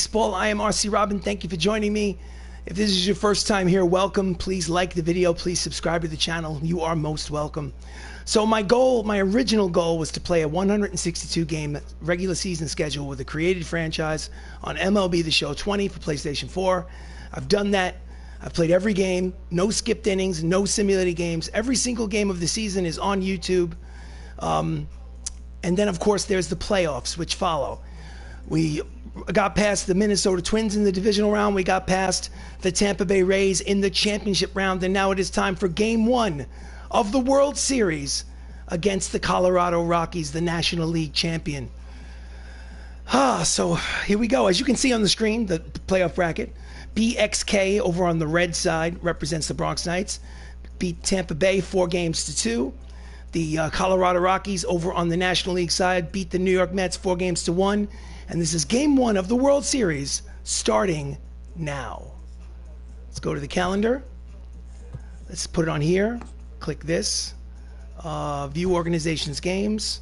baseball. I am RC Robbin. Thank you for joining me. If this is your first time here, welcome. Please like the video. Please subscribe to the channel. You are most welcome. So my original goal was to play a 162-game regular season schedule with a created franchise on MLB The Show 20 for PlayStation 4. I've done that. I've played every game, no skipped innings, no simulated games. Every single game of the season is on YouTube. And then, of course, there's the playoffs, which follow. We got past the Minnesota Twins in the divisional round. We got past the Tampa Bay Rays in the championship round. And now it is time for Game 1 of the World Series against the Colorado Rockies, the National League champion. So here we go. As you can see on the screen, the playoff bracket. BXK over on the red side represents the Bronx Knights. Beat Tampa Bay 4-2. The Colorado Rockies over on the National League side beat the New York Mets 4-1. And this is Game 1 of the World Series starting now. Let's go to the calendar. Let's put it on here. Click this. View organizations games.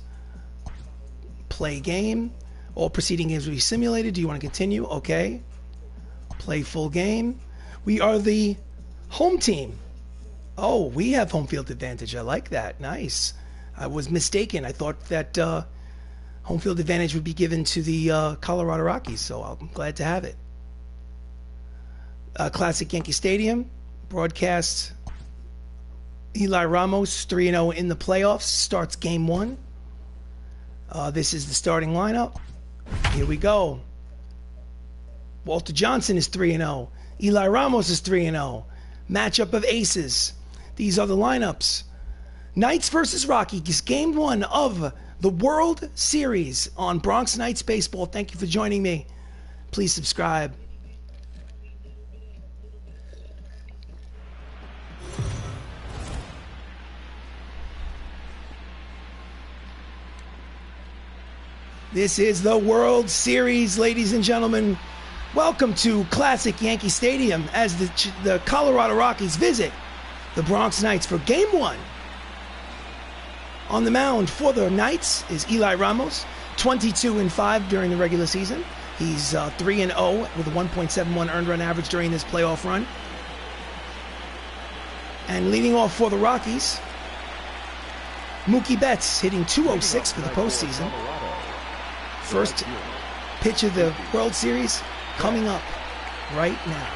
Play game. All preceding games will be simulated. Do you want to continue? Okay. Play full game. We are the home team. Oh, we have home field advantage. I like that. Nice. I was mistaken. I thought that home field advantage would be given to the Colorado Rockies, so I'm glad to have it. Classic Yankee Stadium. Broadcast. Eli Ramos, 3-0 in the playoffs. Starts Game 1. This is the starting lineup. Here we go. Walter Johnson is 3-0. Eli Ramos is 3-0. Matchup of aces. These are the lineups. Knights versus Rockies. Game 1 of the World Series on Bronx Knights Baseball. Thank you for joining me. Please subscribe. This is the World Series, ladies and gentlemen. Welcome to Classic Yankee Stadium as the Colorado Rockies visit the Bronx Knights for Game 1. On the mound for the Knights is Eli Ramos, 22-5 during the regular season. He's 3-0 with a 1.71 earned run average during this playoff run. And leading off for the Rockies, Mookie Betts hitting .206 for the postseason. First pitch of the World Series coming up right now.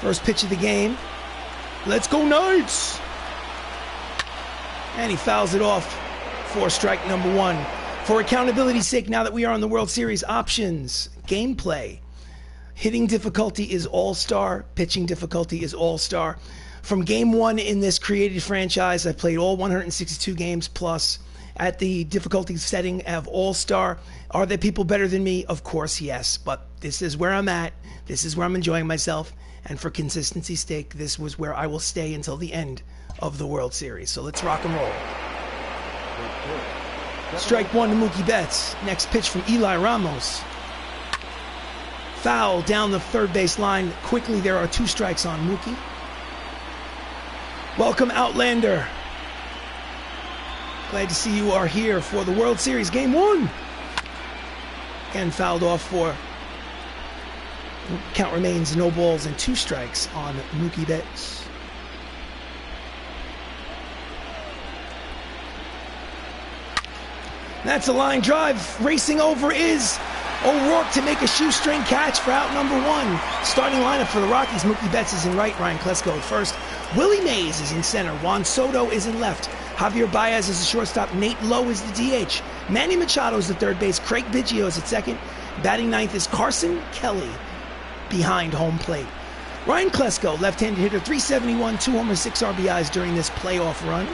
First pitch of the game. Let's go Knights! And he fouls it off for strike number 1. For accountability's sake, now that we are on the World Series, options, gameplay. Hitting difficulty is All-Star. Pitching difficulty is All-Star. From Game 1 in this created franchise, I've played all 162 games plus. At the difficulty setting of All-Star, are there people better than me? Of course, yes. But this is where I'm at. This is where I'm enjoying myself. And for consistency's sake, this was where I will stay until the end of the World Series. So let's rock and roll. Strike 1 to Mookie Betts. Next pitch from Eli Ramos. Foul down the third base line. Quickly, there are 2 strikes on Mookie. Welcome, Outlander. Glad to see you are here for the World Series Game 1. Again, fouled off for. Count remains no balls and 2 strikes on Mookie Betts. That's a line drive. Racing over is O'Rourke to make a shoestring catch for out number 1. Starting lineup for the Rockies. Mookie Betts is in right. Ryan Klesko at first. Willie Mays is in center. Juan Soto is in left. Javier Baez is the shortstop. Nate Lowe is the DH. Manny Machado is the third base. Craig Biggio is at second. Batting ninth is Carson Kelly behind home plate. Ryan Klesko, left-handed hitter, 371, 2 homers, 6 RBIs during this playoff run.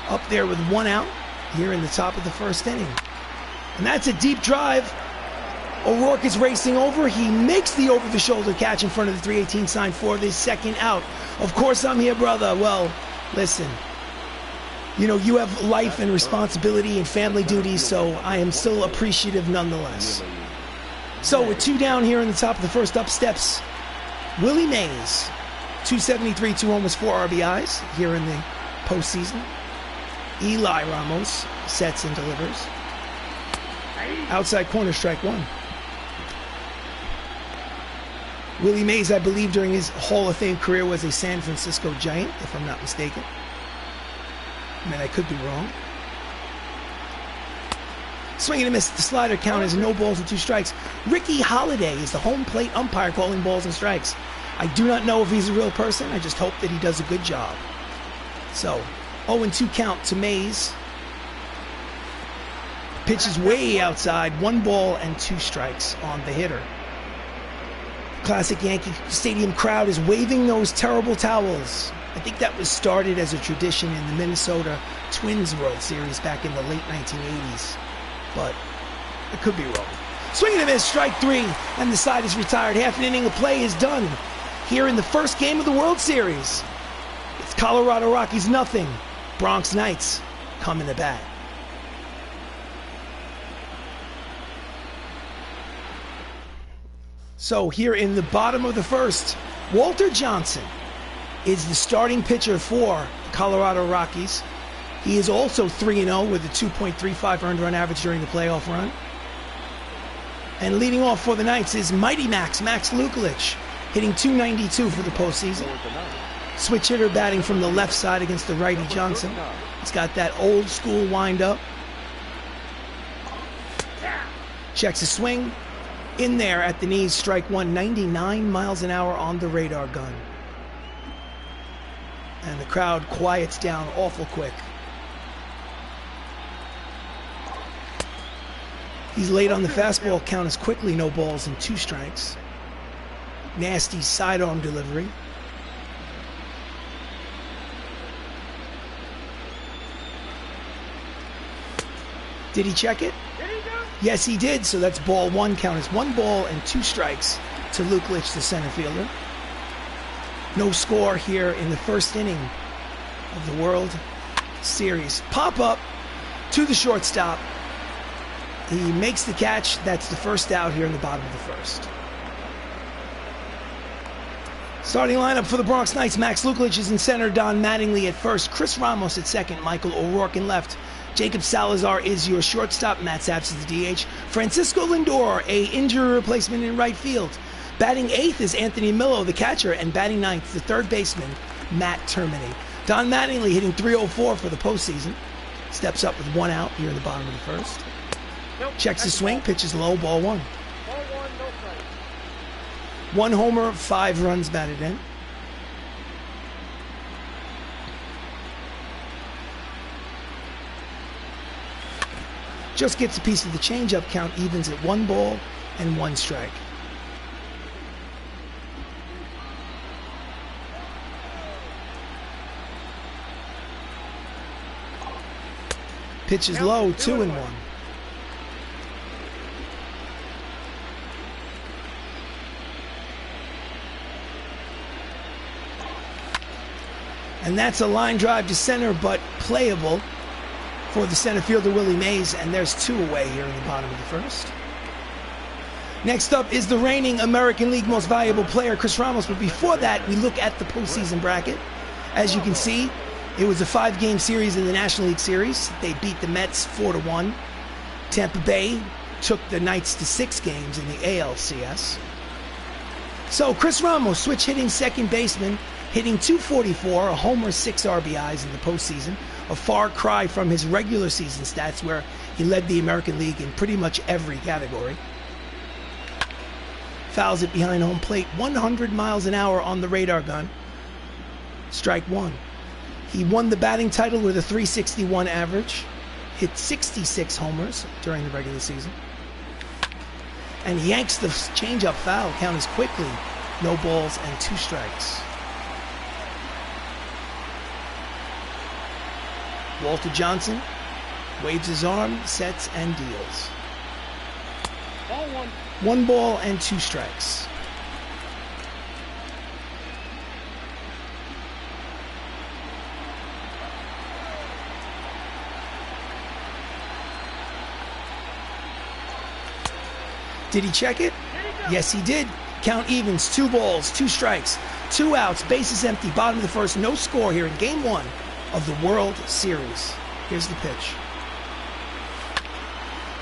Up there with 1 out here in the top of the first inning. And that's a deep drive. O'Rourke is racing over. He makes the over-the-shoulder catch in front of the 318 sign for the second out. Of course I'm here, brother. Well, listen. You know, you have life and responsibility and family duties, so I am still appreciative nonetheless. So with 2 down here in the top of the first, up steps Willie Mays. 273, 2 homers, 4 RBIs here in the postseason. Eli Ramos sets and delivers. Outside corner, strike one. Willie Mays, I believe, during his Hall of Fame career was a San Francisco Giant, if I'm not mistaken. I mean, I could be wrong. Swing and a miss. The slider count is no balls and 2 strikes. Ricky Holiday is the home plate umpire calling balls and strikes. I do not know if he's a real person. I just hope that he does a good job. So, 0-2 count to Mays. Pitch is way outside. 1 ball and 2 strikes on the hitter. Classic Yankee Stadium crowd is waving those terrible towels. I think that was started as a tradition in the Minnesota Twins World Series back in the late 1980s. But I could be wrong. Swing and a miss, strike 3, and the side is retired. Half an inning of play is done here in the first game of the World Series. It's Colorado Rockies nothing. Bronx Knights come in the bat. So here in the bottom of the first, Walter Johnson is the starting pitcher for Colorado Rockies. He is also 3-0 with a 2.35 earned run average during the playoff run. And leading off for the Knights is Mighty Max Lukelich, hitting .292 for the postseason. Switch hitter batting from the left side against the righty Johnson. He's got that old school wind up. Checks his swing. In there at the knees, strike 1, 99 miles an hour on the radar gun. And the crowd quiets down awful quick. He's late on the fastball, count is quickly no balls and 2 strikes. Nasty sidearm delivery. Did he check it? Yes, he did. So that's ball 1. Count is 1 ball and 2 strikes to Lukelich, the center fielder. No score here in the first inning of the World Series. Pop up to the shortstop. He makes the catch. That's the first out here in the bottom of the first. Starting lineup for the Bronx Knights. Max Lukelich is in center. Don Mattingly at first. Chris Ramos at second. Michael O'Rourke in left. Jacob Salazar is your shortstop. Matt Saps is the DH. Francisco Lindor, a injury replacement in right field. Batting 8th is Anthony Millo, the catcher, and batting 9th, the third baseman, Matt Termini. Don Mattingly hitting .304 for the postseason. Steps up with 1 out here in the bottom of the first. Checks his swing, pitches low, ball 1. 1 homer, 5 runs batted in. Just gets a piece of the changeup, count evens at 1 ball and 1 strike. Pitch is low, 2-1. And that's a line drive to center, but playable for the center fielder Willie Mays, and there's 2 away here in the bottom of the first. Next up is the reigning American League Most Valuable Player, Chris Ramos, but before that, we look at the postseason bracket. As you can see, it was a 5-game series in the National League Series. They beat the Mets 4-1. Tampa Bay took the Knights to 6 games in the ALCS. So Chris Ramos, switch hitting second baseman, hitting .244, a homer, 6 RBIs in the postseason. A far cry from his regular season stats where he led the American League in pretty much every category. Fouls it behind home plate, 100 miles an hour on the radar gun. Strike 1. He won the batting title with a .361 average, hit 66 homers during the regular season. And yanks the changeup foul, count is quickly, no balls and 2 strikes. Walter Johnson waves his arm, sets and deals. Ball 1. 1 ball and 2 strikes. Did he check it? Yes, he did. Count evens, 2 balls, 2 strikes, 2 outs, bases empty, bottom of the first, no score here in Game 1 of the World Series. Here's the pitch.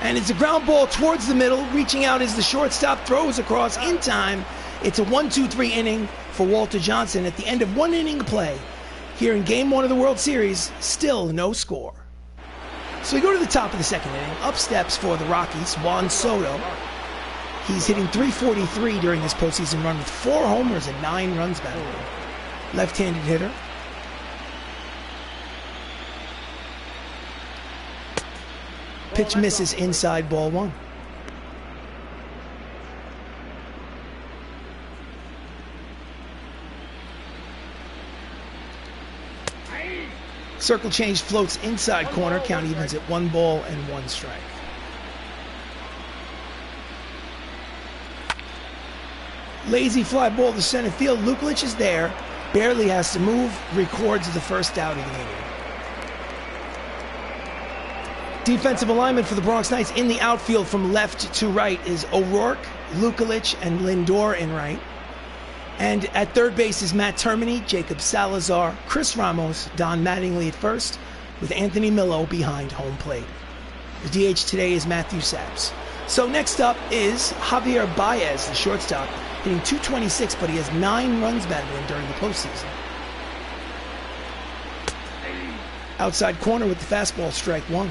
And it's a ground ball towards the middle. Reaching out is the shortstop. Throws across in time. It's a 1-2-3 inning for Walter Johnson at the end of 1 inning of play. Here in Game 1 of the World Series, still no score. So we go to the top of the second inning. Up steps for the Rockies, Juan Soto. He's hitting .343 during this postseason run with 4 homers and 9 runs batted in. Left-handed hitter. Pitch misses inside, ball 1. Circle change floats inside corner. Count evens at 1 ball and 1 strike. Lazy fly ball to center field. Lukelich is there. Barely has to move. Records the first out of the inning. Defensive alignment for the Bronx Knights in the outfield from left to right is O'Rourke, Lukelich, and Lindor in right. And at third base is Matt Termini, Jacob Salazar, Chris Ramos, Don Mattingly at first, with Anthony Millo behind home plate. The DH today is Matthew Saps. So next up is Javier Baez, the shortstop, hitting .226, but he has 9 runs batted in during the postseason. Outside corner with the fastball, strike 1.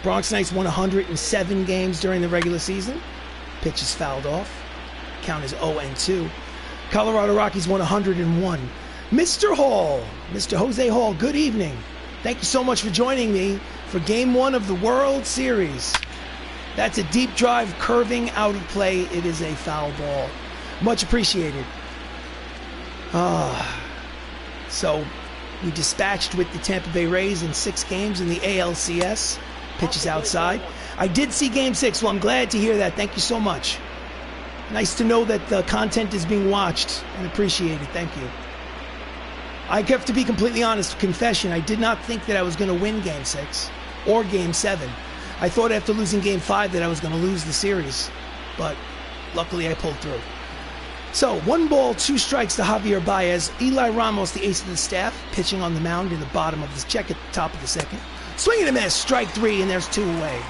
Bronx Knights won 107 games during the regular season. Pitch is fouled off. Count is 0-2. Colorado Rockies won 101. Mr. Hall, Mr. Jose Hall, good evening. Thank you so much for joining me for Game 1 of the World Series. That's a deep drive curving out of play. It is a foul ball. Much appreciated. So we dispatched with the Tampa Bay Rays in 6 games in the ALCS. Pitches outside. I did see Game 6, well, I'm glad to hear that. Thank you so much. Nice to know that the content is being watched and appreciated. Thank you. I have to be completely honest, confession, I did not think that I was going to win Game 6 or Game 7. I thought after losing Game 5 that I was going to lose the series, but luckily I pulled through. So, 1 ball, 2 strikes to Javier Baez. Eli Ramos, the ace of the staff, pitching on the mound in the bottom of the check at the top of the second. Swing and a miss, strike 3, and there's 2 away.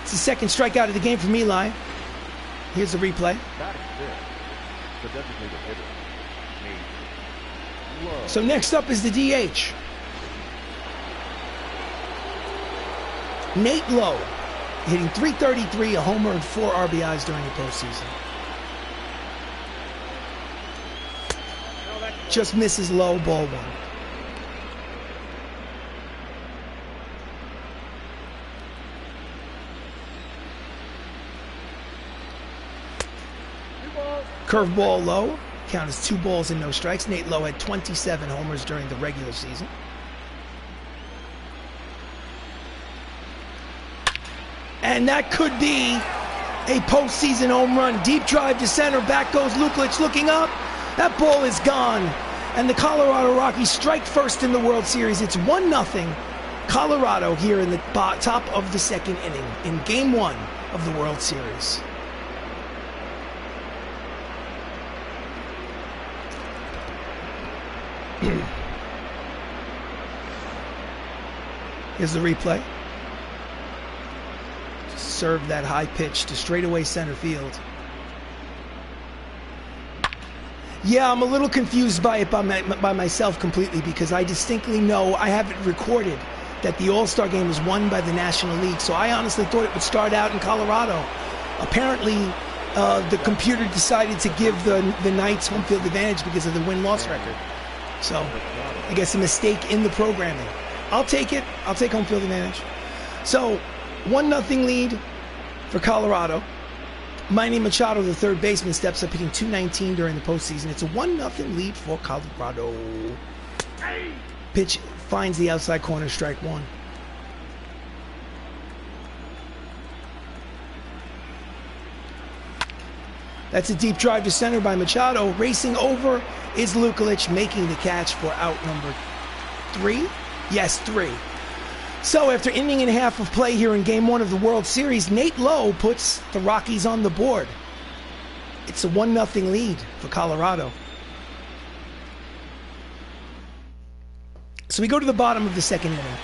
It's the second strikeout of the game from Eli. Here's the replay. So next up is the DH. Nate Lowe, hitting .333, a homer and 4 RBIs during the postseason. Just misses low, ball 1. Curveball low. Count is 2 balls and no strikes. Nate Lowe had 27 homers during the regular season. And that could be a postseason home run. Deep drive to center. Back goes Lukelich looking up. That ball is gone. And the Colorado Rockies strike first in the World Series. It's 1-0 Colorado here in the top of the second inning in Game 1 of the World Series. Here's the replay. Serve that high pitch to straightaway center field. Yeah, I'm a little confused by it by myself completely, because I distinctly know, I have it recorded, that the All-Star game was won by the National League. So I honestly thought it would start out in Colorado. Apparently, the computer decided to give the Knights home field advantage because of the win-loss record. So I guess a mistake in the programming. I'll take it. I'll take home field advantage. So 1-0 lead for Colorado. Manny Machado, the third baseman, steps up hitting .219 during the postseason. It's a 1-0 lead for Colorado. Pitch finds the outside corner, strike 1. That's a deep drive to center by Machado. Racing over is Lukelich, making the catch for out number 3. Yes, 3. So after inning and a half of play here in Game 1 of the World Series, Nate Lowe puts the Rockies on the board. It's a 1-0 lead for Colorado. So we go to the bottom of the second inning.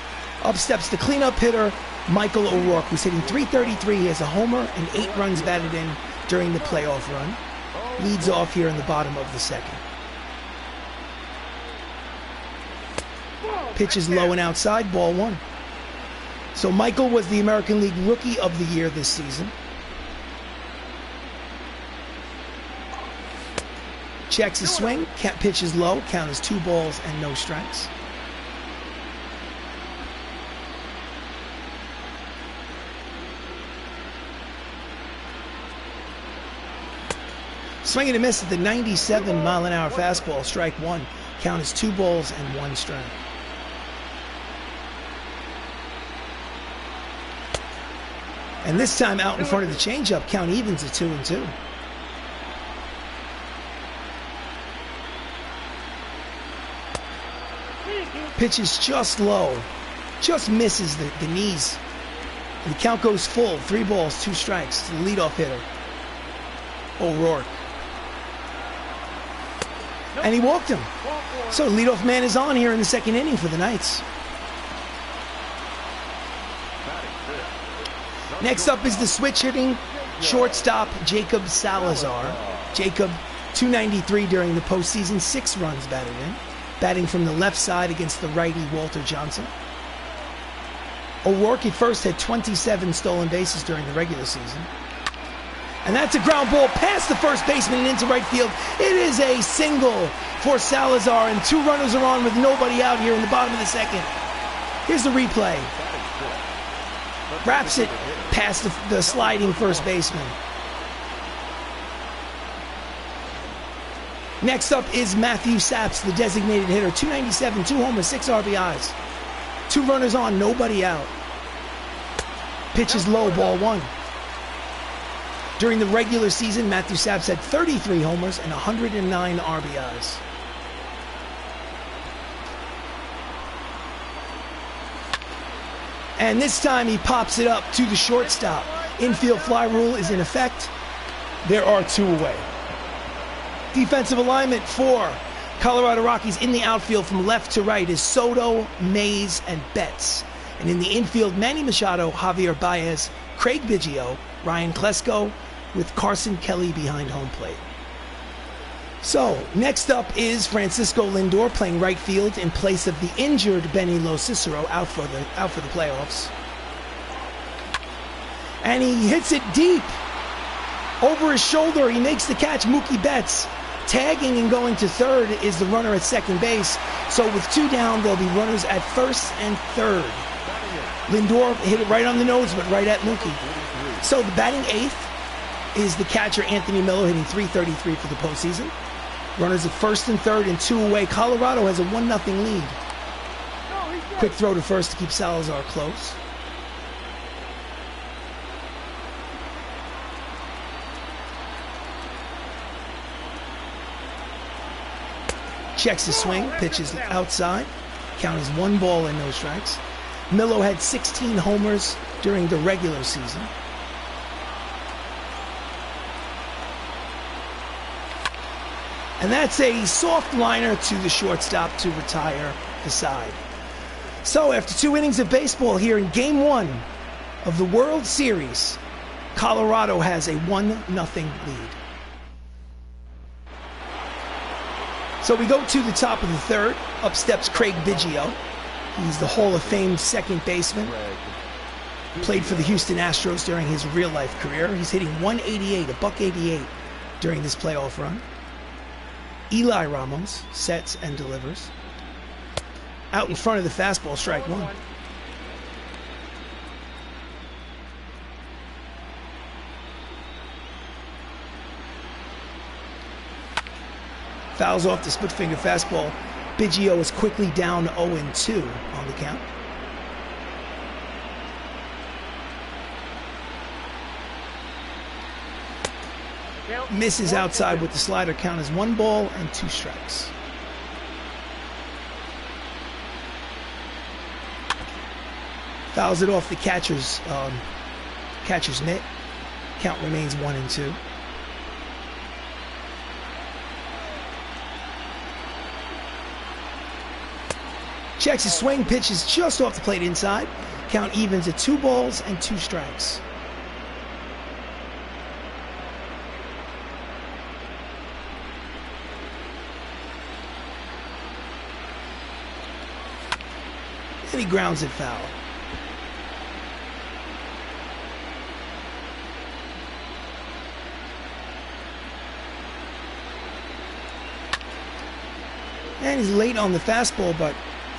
Up steps the cleanup hitter, Michael O'Rourke, who's hitting .333. He has a homer and 8 runs batted in during the playoff run. Leads off here in the bottom of the second. Pitch is low and outside, ball 1. So Michael was the American League Rookie of the Year this season. Checks his swing, pitch is low, count is 2 balls and no strikes. Swing and a miss at the 97-mile-an-hour fastball, strike 1. Count is 2 balls and 1 strike. And this time out in front of the changeup, count evens at 2-2. Pitch is just low, just misses the knees. And the count goes full, 3 balls, 2 strikes to the leadoff hitter, O'Rourke. And he walked him. So leadoff man is on here in the second inning for the Knights. Next up is the switch hitting shortstop Jacob Salazar. Jacob, .293 during the postseason, 6 runs batted in. Batting from the left side against the righty Walter Johnson. O'Rourke at first had 27 stolen bases during the regular season. And that's a ground ball past the first baseman and into right field. It is a single for Salazar, and 2 runners are on with nobody out here in the bottom of the second. Here's the replay. Wraps it past the sliding first baseman. Next up is Matthew Saps, the designated hitter. .297, 2 homers, 6 RBIs. 2 runners on, nobody out. Pitch is low, ball 1. During the regular season, Matthew Saps had 33 homers and 109 RBIs. And this time he pops it up to the shortstop. Infield fly rule is in effect. There are 2 away. Defensive alignment for Colorado Rockies in the outfield from left to right is Soto, Mays, and Betts. And in the infield, Manny Machado, Javier Baez, Craig Biggio, Ryan Klesko, with Carson Kelly behind home plate. So, next up is Francisco Lindor playing right field in place of the injured Benny Locicero out for the playoffs. And he hits it deep. Over his shoulder, he makes the catch, Mookie Betts. Tagging and going to third is the runner at second base. So with 2 down, there'll be runners at first and third. Lindor hit it right on the nose, but right at Mookie. So the batting 8th is the catcher Anthony Miller, hitting .333 for the postseason. Runners at first and third and 2 away. Colorado has a 1-0 lead. Quick throw to first to keep Salazar close. Checks his swing, pitches outside. Count is 1 ball and no strikes. Millo had 16 homers during the regular season. And that's a soft liner to the shortstop to retire the side. So after 2 innings of baseball here in Game 1 of the World Series, Colorado has a 1-0 lead. So we go to the top of the third. Up steps Craig Biggio. He's the Hall of Fame second baseman. Played for the Houston Astros during his real-life career. He's hitting .188, a .188 during this playoff run. Eli Ramos sets and delivers. Out in front of the fastball, strike 1. Fouls off the split finger fastball. Biggio is quickly down 0-2 on the count. Misses outside with the slider. Count as 1 ball and 2 strikes. Fouls it off the catcher's mitt. Count remains 1-2. Checks his swing, pitches just off the plate inside. Count evens at 2 balls and 2 strikes. And he grounds it foul. And he's late on the fastball, but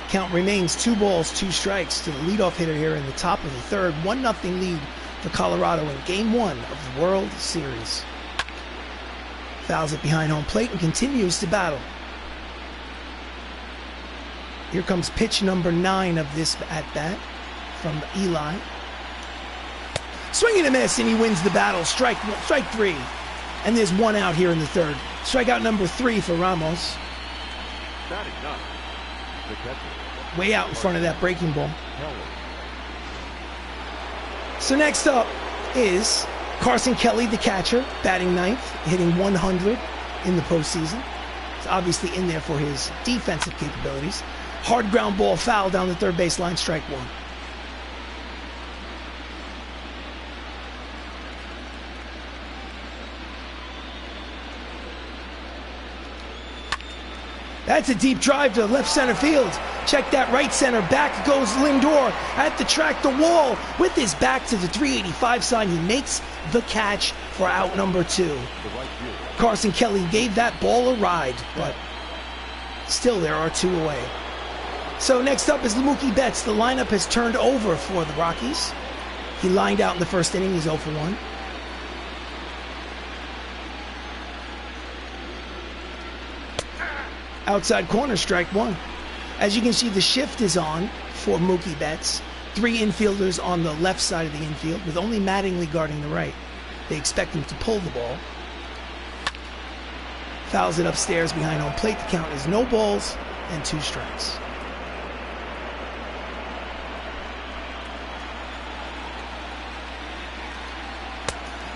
count remains 2 balls, 2 strikes to the leadoff hitter here in the top of the third. 1-0 lead for Colorado in Game 1 of the World Series. Fouls it behind home plate and continues to battle. Here comes pitch number 9 of this at-bat from Eli. Swing and a miss, and he wins the battle. Strike 3. And there's 1 out here in the third. Strikeout number 3 for Ramos. Way out in front of that breaking ball. So next up is Carson Kelly, the catcher, batting 9th, hitting 100 in the postseason. He's obviously in there for his defensive capabilities. Hard ground ball, foul down the third baseline, strike 1. That's a deep drive to left center field. Check that right center. Back goes Lindor at the track, the wall. With his back to the 385 sign, he makes the catch for out number 2. Carson Kelly gave that ball a ride, but still there are 2 away. So next up is Mookie Betts. The lineup has turned over for the Rockies. He lined out in the first inning. He's 0 for 1. Outside corner, strike 1. As you can see, the shift is on for Mookie Betts. 3 infielders on the left side of the infield, with only Mattingly guarding the right. They expect him to pull the ball. Fouls it upstairs behind home plate. The count is no balls and 2 strikes.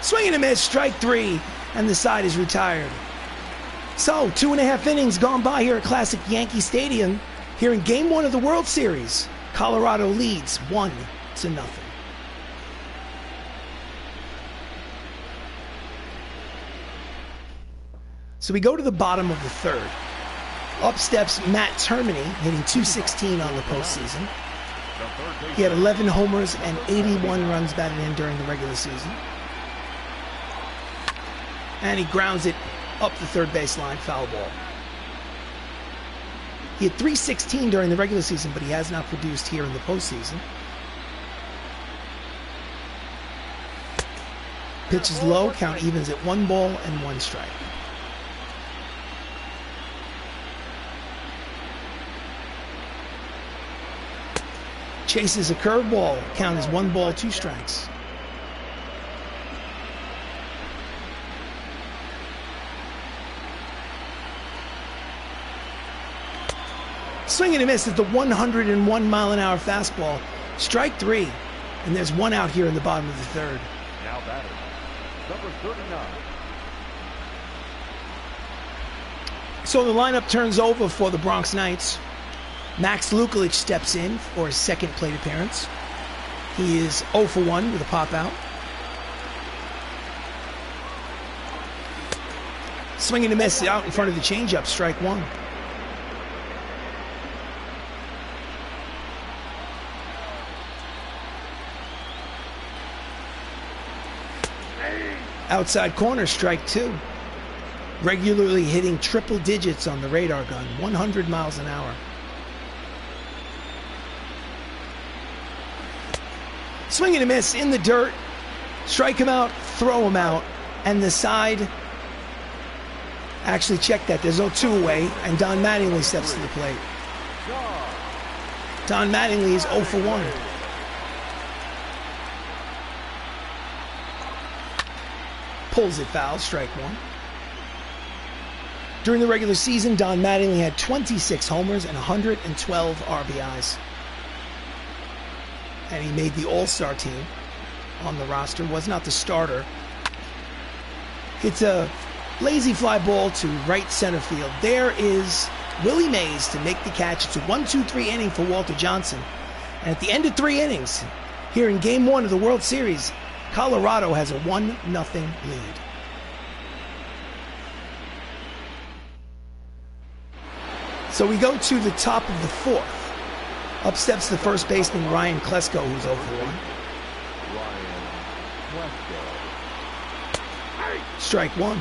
Swing and a miss, strike 3, and the side is retired. So, 2.5 innings gone by here at Classic Yankee Stadium. Here in Game 1 of the World Series, Colorado leads 1-0. So we go to the bottom of the third. Up steps Matt Termini, hitting .216 on the postseason. He had 11 homers and 81 runs batted in during the regular season. And he grounds it up the third baseline, foul ball. He had .316 during the regular season, but he has not produced here in the postseason. Pitch is low, count evens at 1 ball and 1 strike. Chases a curveball, count is 1 ball, 2 strikes. Swing and a miss at the 101-mile-an-hour fastball. Strike 3. And there's 1 out here in the bottom of the third. Now batter, number 39. So the lineup turns over for the Bronx Knights. Max Lukulich steps in for his second plate appearance. He is 0 for 1 with a pop out. Swing and a miss out in front of the changeup, strike 1. Outside corner, strike 2. Regularly hitting triple digits on the radar gun, 100 miles an hour. Swing and a miss in the dirt. Strike him out, throw him out. And the side, actually check that, there's no 2 away. And Don Mattingly steps to the plate. Don Mattingly is 0 for 1. Pulls it foul, strike 1. During the regular season, Don Mattingly had 26 homers and 112 RBIs. And he made the All-Star team on the roster, was not the starter. It's a lazy fly ball to right center field. There is Willie Mays to make the catch. It's a 1-2-3 inning for Walter Johnson. And at the end of 3 innings, here in Game 1 of the World Series, Colorado has a 1-0 lead. So we go to the top of the 4th. Up steps the first baseman, Ryan Klesko, who's 0 for 1. Strike 1.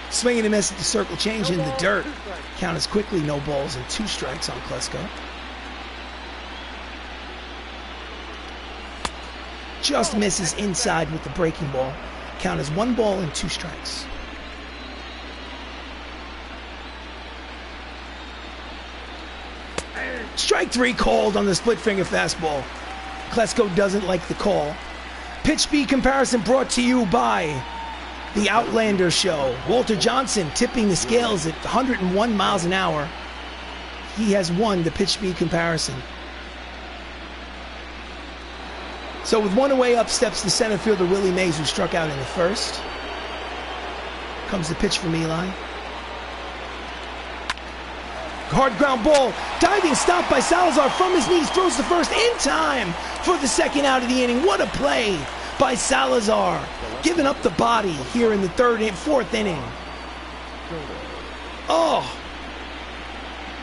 Swing and a miss at the circle change in the dirt. Count is quickly no balls and 2 strikes on Klesko. Just misses inside with the breaking ball. Count is 1 ball and 2 strikes. Strike 3 called on the split finger fastball. Klesko doesn't like the call. Pitch speed comparison brought to you by the Outlander Show. Walter Johnson tipping the scales at 101 miles an hour. He has won the pitch speed comparison. So with 1 away, up steps the center fielder Willie Mays, who struck out in the first. Comes the pitch from Eli. Hard ground ball, diving stop by Salazar from his knees, throws the first in time for the 2nd out of the inning. What a play by Salazar, giving up the body here in the 4th inning. Oh,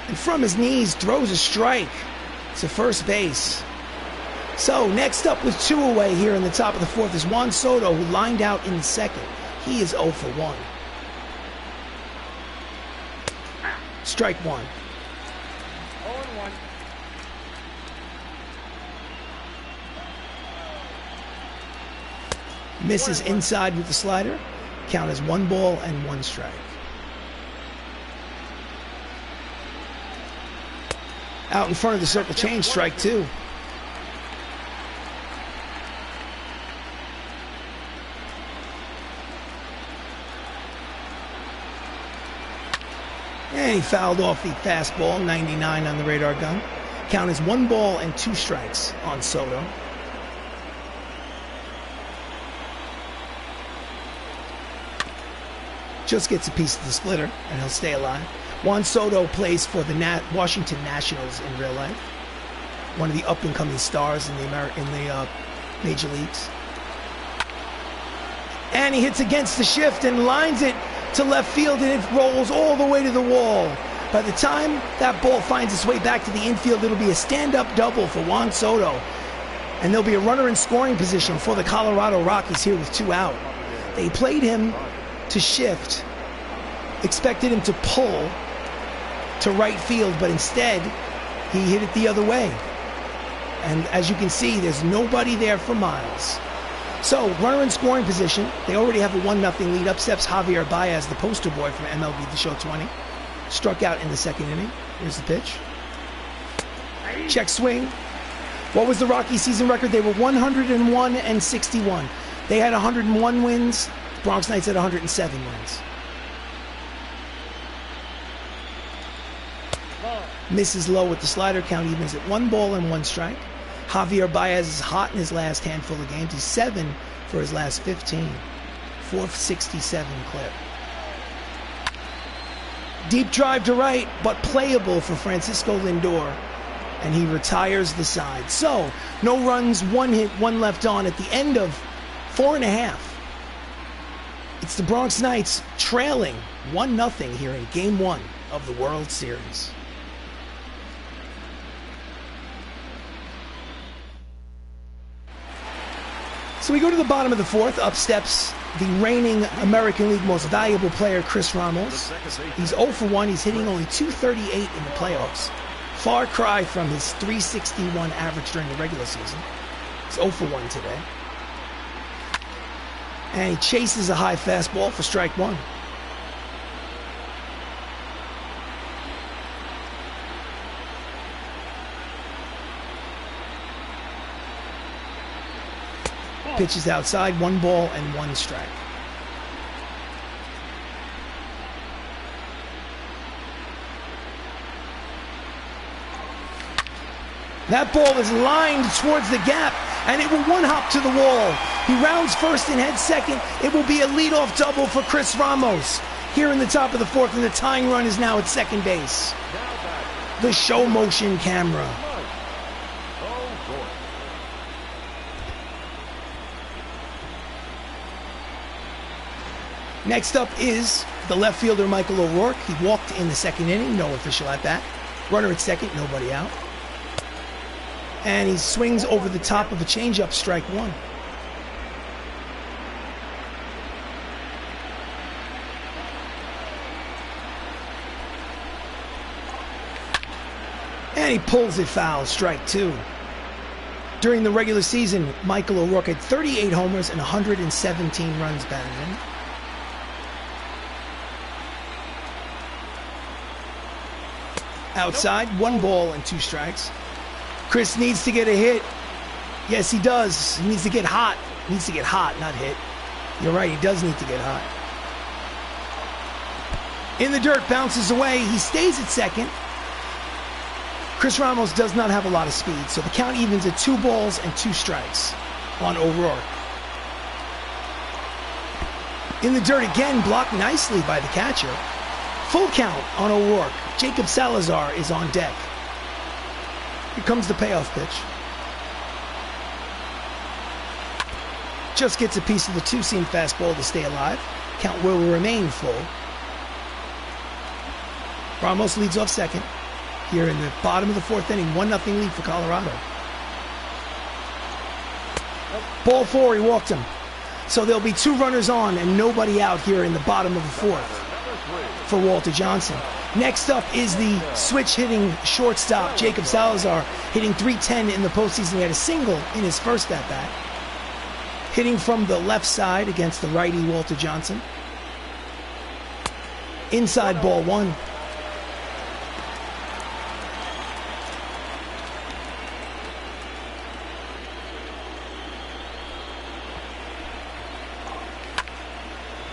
and from his knees throws a strike to first base. So next up with 2 away here in the top of the 4th is Juan Soto, who lined out in the 2nd. He is 0 for 1. Strike 1. 0-1. Misses inside with the slider. Count as 1 ball and 1 strike. Out in front of the circle change, strike 2. And he fouled off the fastball, 99 on the radar gun. Count is 1 ball and 2 strikes on Soto. Just gets a piece of the splitter, and he'll stay alive. Juan Soto plays for the Washington Nationals in real life. One of the up-and-coming stars in the major leagues. And he hits against the shift and lines it to left field, and it rolls all the way to the wall. By the time that ball finds its way back to the infield, it'll be a stand-up double for Juan Soto. And there'll be a runner in scoring position for the Colorado Rockies here with 2 out. They played him to shift, expected him to pull to right field, but instead he hit it the other way. And as you can see, there's nobody there for Miles. So, runner in scoring position. They already have a 1-0 lead. Up steps Javier Baez, the poster boy from MLB The Show 20. Struck out in the 2nd inning. Here's the pitch. Check swing. What was the Rocky season record? They were 101-61. They had 101 wins. Bronx Knights had 107 wins. Misses low with the slider. Count evens at 1 ball and 1 strike. Javier Baez is hot in his last handful of games. He's 7 for his last 15. 467 clip. Deep drive to right, but playable for Francisco Lindor. And he retires the side. So, no runs, 1 hit, 1 left on at the end of 4.5. It's the Bronx Knights trailing 1-0 here in Game 1 of the World Series. So we go to the bottom of the 4th. Up steps the reigning American League most valuable player, Chris Ramos. He's 0 for 1. He's hitting only .238 in the playoffs. Far cry from his .361 average during the regular season. He's 0 for 1 today. And he chases a high fastball for strike 1. Pitches outside, 1 ball and 1 strike. That ball is lined towards the gap, and it will 1-hop to the wall. He rounds first and heads second. It will be a leadoff double for Chris Ramos here in the top of the fourth, and the tying run is now at second base. The show motion camera. Next up is the left fielder Michael O'Rourke. He walked in the second inning, no official at bat. Runner at second, nobody out. And he swings over the top of a changeup, strike one. And he pulls it foul, strike two. During the regular season, Michael O'Rourke had 38 homers and 117 runs batted in. Outside, 1 ball and 2 strikes. Chris needs to get a hit. Yes, he does. He needs to get hot. He needs to get hot, not hit. You're right, he does need to get hot. In the dirt, bounces away. He stays at second. Chris Ramos does not have a lot of speed, so the count evens at 2 balls and 2 strikes on O'Rourke. In the dirt again, blocked nicely by the catcher. Full count on O'Rourke. Jacob Salazar is on deck. Here comes the payoff pitch. Just gets a piece of the two-seam fastball to stay alive. Count will remain full. Ramos leads off second. Here in the bottom of the fourth inning, 1-0 lead for Colorado. Ball 4, he walked him. So there'll be 2 runners on and nobody out here in the bottom of the fourth for Walter Johnson. Next up is the switch-hitting shortstop, Jacob Salazar, hitting .310 in the postseason. He had a single in his first at-bat. Hitting from the left side against the righty Walter Johnson. Inside, ball 1.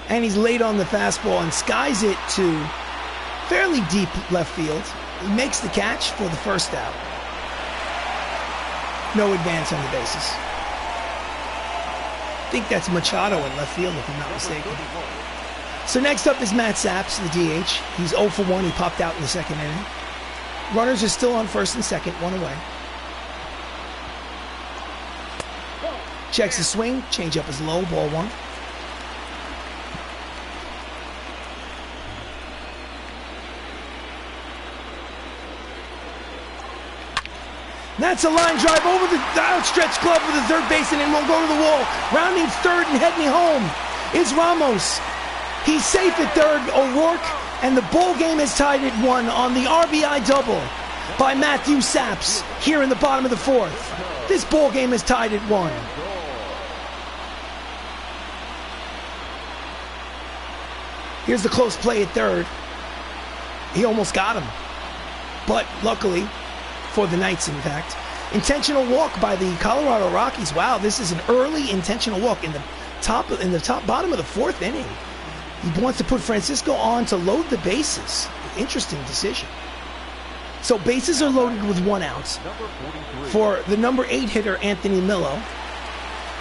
And he's late on the fastball and skies it to fairly deep left field. He makes the catch for the first out. No advance on the bases. I think that's Machado in left field, if I'm not mistaken. So next up is Matt Saps, the DH. He's 0 for 1. He popped out in the second inning. Runners are still on first and second, 1 away. Checks the swing. Changeup is low, ball 1. That's a line drive over the outstretched glove with the third baseman and will go to the wall. Rounding third and heading home is Ramos. He's safe at third, O'Rourke, and the ball game is tied at 1 on the RBI double by Matthew Saps here in the bottom of the fourth. This ball game is tied at 1. Here's the close play at third. He almost got him, but luckily, for the Knights, in fact. Intentional walk by the Colorado Rockies. Wow, this is an early intentional walk in the bottom of the fourth inning. He wants to put Francisco on to load the bases. Interesting decision. So bases are loaded with 1 out for the number 8 hitter, Anthony Millo,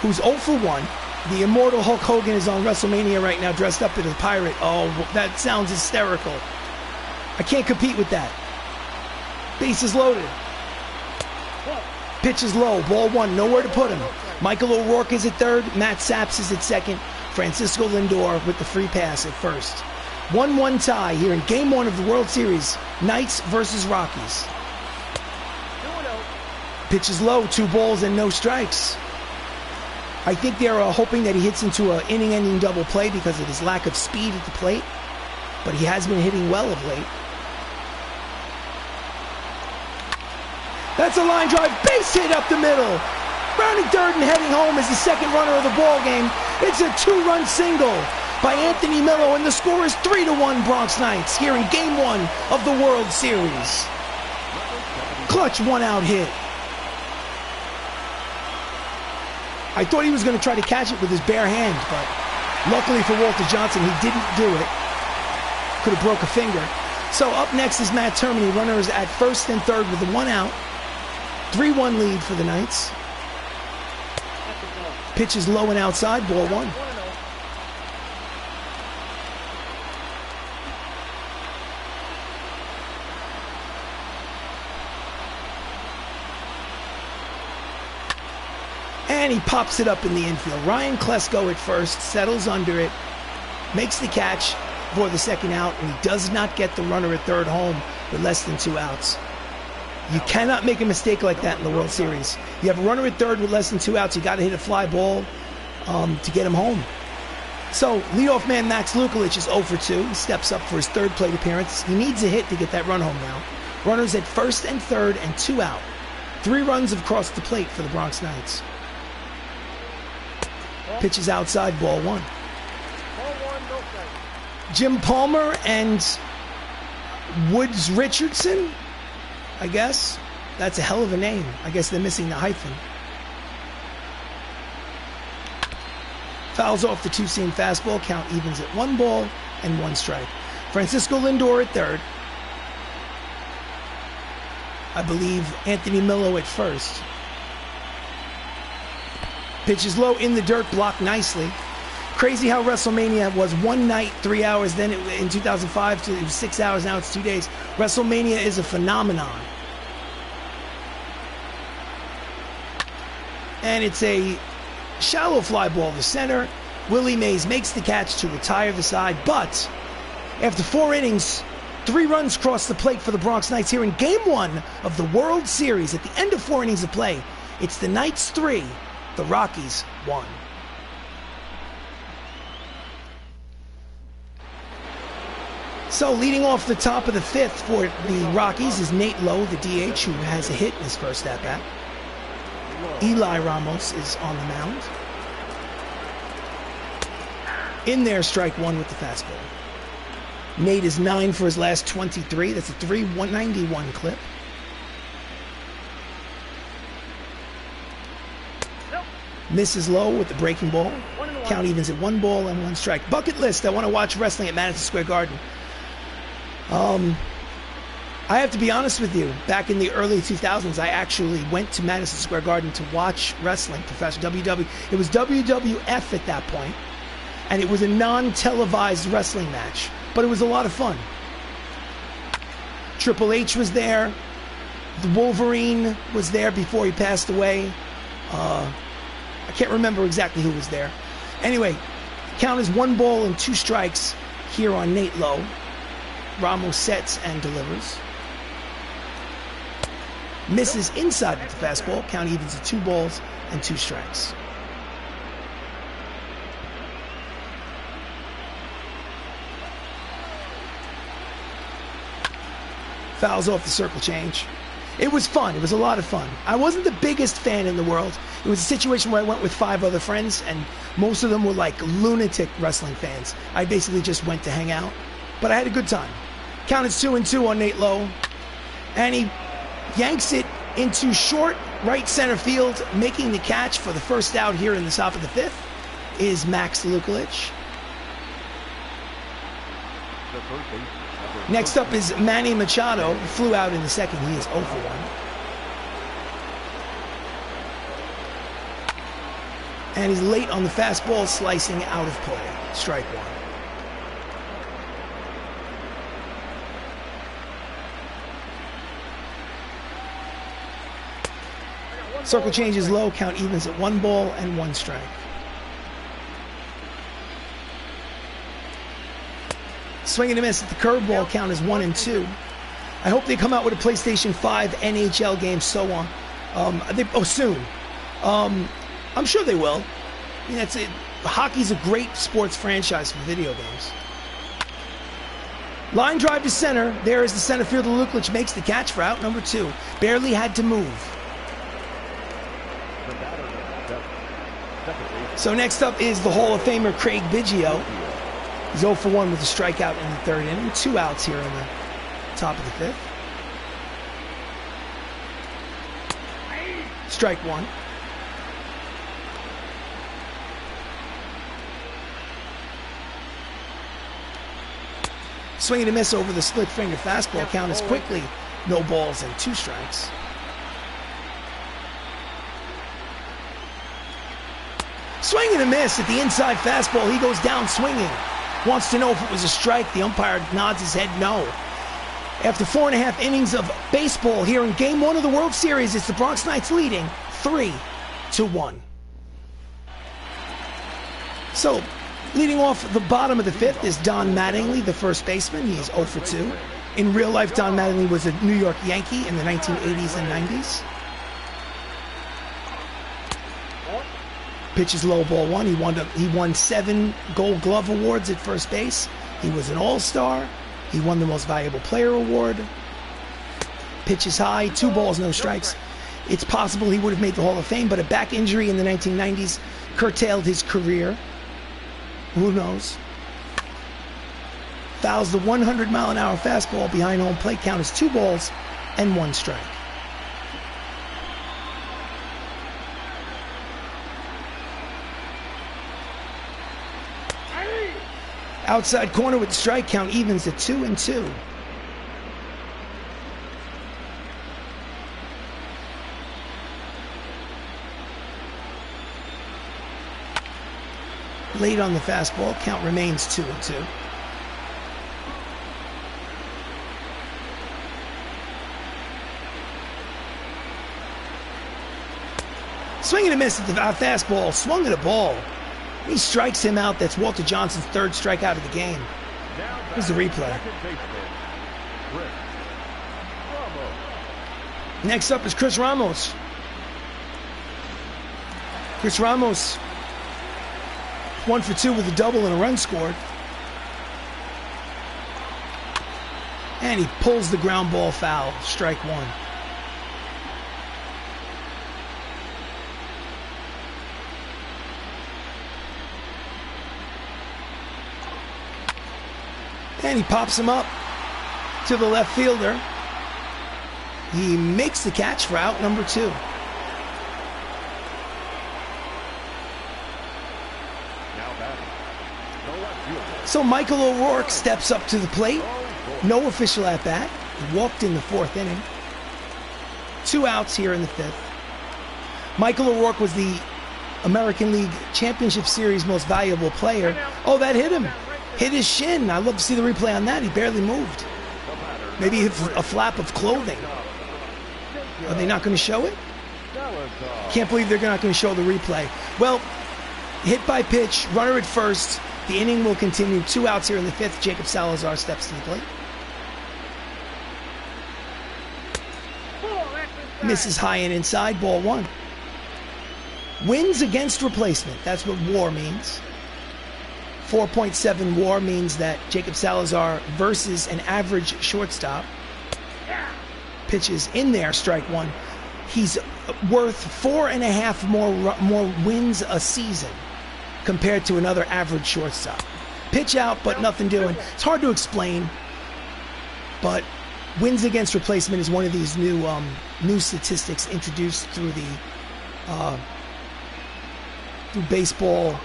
who's 0 for 1. The immortal Hulk Hogan is on WrestleMania right now dressed up as a pirate. Oh, that sounds hysterical. I can't compete with that. Bases loaded. Pitch is low. Ball 1. Nowhere to put him. Michael O'Rourke is at third. Matt Saps is at second. Francisco Lindor with the free pass at first. 1-1 tie here in Game 1 of the World Series. Knights versus Rockies. Pitch is low. 2 balls and no strikes. I think they're hoping that he hits into an inning-ending double play because of his lack of speed at the plate. But he has been hitting well of late. That's a line drive, base hit up the middle. Rounding third and heading home is the second runner of the ball game. It's a 2-run single by Anthony Millo, and the score is 3-1 Bronx Knights here in Game 1 of the World Series. Clutch 1-out hit. I thought he was going to try to catch it with his bare hand, but luckily for Walter Johnson, he didn't do it. Could have broke a finger. So up next is Matt Termini. Runners at first and third with the 1 out. 3-1 lead for the Knights. Pitch is low and outside, ball 1. 1-0. And he pops it up in the infield. Ryan Klesko at first, settles under it, makes the catch for the second out, and he does not get the runner at third home with less than 2 outs. You cannot make a mistake like that in the World Series. You have a runner at third with less than 2 outs. You got to hit a fly ball to get him home. So leadoff man Max Lukulich is 0 for 2. He steps up for his third plate appearance. He needs a hit to get that run home now. Runners at first and third and 2 out. 3 runs have crossed the plate for the Bronx Knights. Pitch is outside, ball 1. Ball 1, no strike. Jim Palmer and Woods Richardson, I guess. That's a hell of a name. I guess they're missing the hyphen. Fouls off the 2-seam fastball. Count evens at 1 ball and 1 strike. Francisco Lindor at third. I believe Anthony Millo at first. Pitch is low in the dirt, blocked nicely. Crazy how WrestleMania was 1 night, 3 hours. Then in 2005, it was 6 hours. Now it's 2 days. WrestleMania is a phenomenon. And it's a shallow fly ball to center. Willie Mays makes the catch to retire the side. But after 4 innings, 3 runs cross the plate for the Bronx Knights here in Game 1 of the World Series. At the end of 4 innings of play, it's the Knights 3, the Rockies 1. So leading off the top of the 5th for the Rockies is Nate Lowe, the DH, who has a hit in his first at-bat. Eli Ramos is on the mound. In there, strike 1 with the fastball. Nate is 9 for his last 23. That's a 391 clip. Misses low with the breaking ball. Count evens at 1 ball and 1 strike. Bucket list. I want to watch wrestling at Madison Square Garden. I have to be honest with you. Back in the early 2000s, I actually went to Madison Square Garden to watch wrestling, professional WWE. It was WWF at that point, and it was a non-televised wrestling match, but it was a lot of fun. Triple H was there. The Wolverine was there before he passed away. I can't remember exactly who was there. Anyway, count is 1 ball and 2 strikes here on Nate Lowe. Ramos sets and delivers. Misses inside with the fastball. Count evens at 2 balls and 2 strikes. Fouls off the circle change. It was fun. It was a lot of fun. I wasn't the biggest fan in the world. It was a situation where I went with 5 other friends, and most of them were like lunatic wrestling fans. I basically just went to hang out, but I had a good time. Count is 2-2 on Nate Lowe, and he yanks it into short right center field. Making the catch for the first out here in the top of the 5th is Max Lukulich. Next up is Manny Machado, who flew out in the 2nd. He is 0 for 1. And he's late on the fastball, slicing out of play. Strike 1. Circle change is low. Count evens at 1 ball and 1 strike. Swing and a miss at the curveball. Count is 1-2. I hope they come out with a PlayStation 5 NHL game so on. Soon. I'm sure they will. I mean, that's it. Hockey's a great sports franchise for video games. Line drive to center. There is the center fielder Lukulich, makes the catch for out number 2. Barely had to move. So next up is the Hall of Famer Craig Biggio. He's 0 for 1 with a strikeout in the 3rd inning. 2 outs here in the top of the 5th. Strike 1. Swing and a miss over the split finger fastball. Count is quickly no balls and 2 strikes. Swing and a miss at the inside fastball. He goes down swinging. Wants to know if it was a strike. The umpire nods his head no. After 4.5 innings of baseball here in Game 1 of the World Series, it's the Bronx Knights leading 3-1. So, leading off the bottom of the 5th is Don Mattingly, the first baseman. He's 0 for 2. In real life, Don Mattingly was a New York Yankee in the 1980s and 90s. Pitches low, ball 1. He won 7 Gold Glove awards at first base. He was an All-Star. He won the Most Valuable Player award. Pitches high, 2 balls, no strikes. It's possible he would have made the Hall of Fame, but a back injury in the 1990s curtailed his career. Who knows? Fouls the 100-mile-an-hour fastball behind home plate. Count is 2 balls and 1 strike. Outside corner with the strike, count evens at 2-2. Late on the fastball, count remains 2-2. Swing and a miss at the fastball, swung at a ball. He strikes him out. That's Walter Johnson's 3rd strikeout of the game. Here's the replay. Next up is Chris Ramos. Chris Ramos, 1 for 2 with a double and a run scored. And he pulls the ground ball foul, strike 1. And he pops him up to the left fielder. He makes the catch for out number 2. So Michael O'Rourke steps up to the plate. No official at bat. He walked in the 4th inning. 2 outs here in the 5th. Michael O'Rourke was the American League Championship Series most valuable player. Oh, that hit him. Hit his shin. I'd love to see the replay on that. He barely moved. Maybe a flap of clothing. Are they not going to show it? Can't believe they're not going to show the replay. Well, hit by pitch, runner at first. The inning will continue. 2 outs here in the 5th. Jacob Salazar steps to the plate. Misses high and inside, ball 1. Wins against replacement. That's what WAR means. 4.7 WAR means that Jacob Salazar versus an average shortstop. Pitches in there, strike 1. He's worth 4.5 more wins a season compared to another average shortstop. Pitch out, but nothing doing. It's hard to explain, but wins against replacement is one of these new statistics introduced through the through baseball.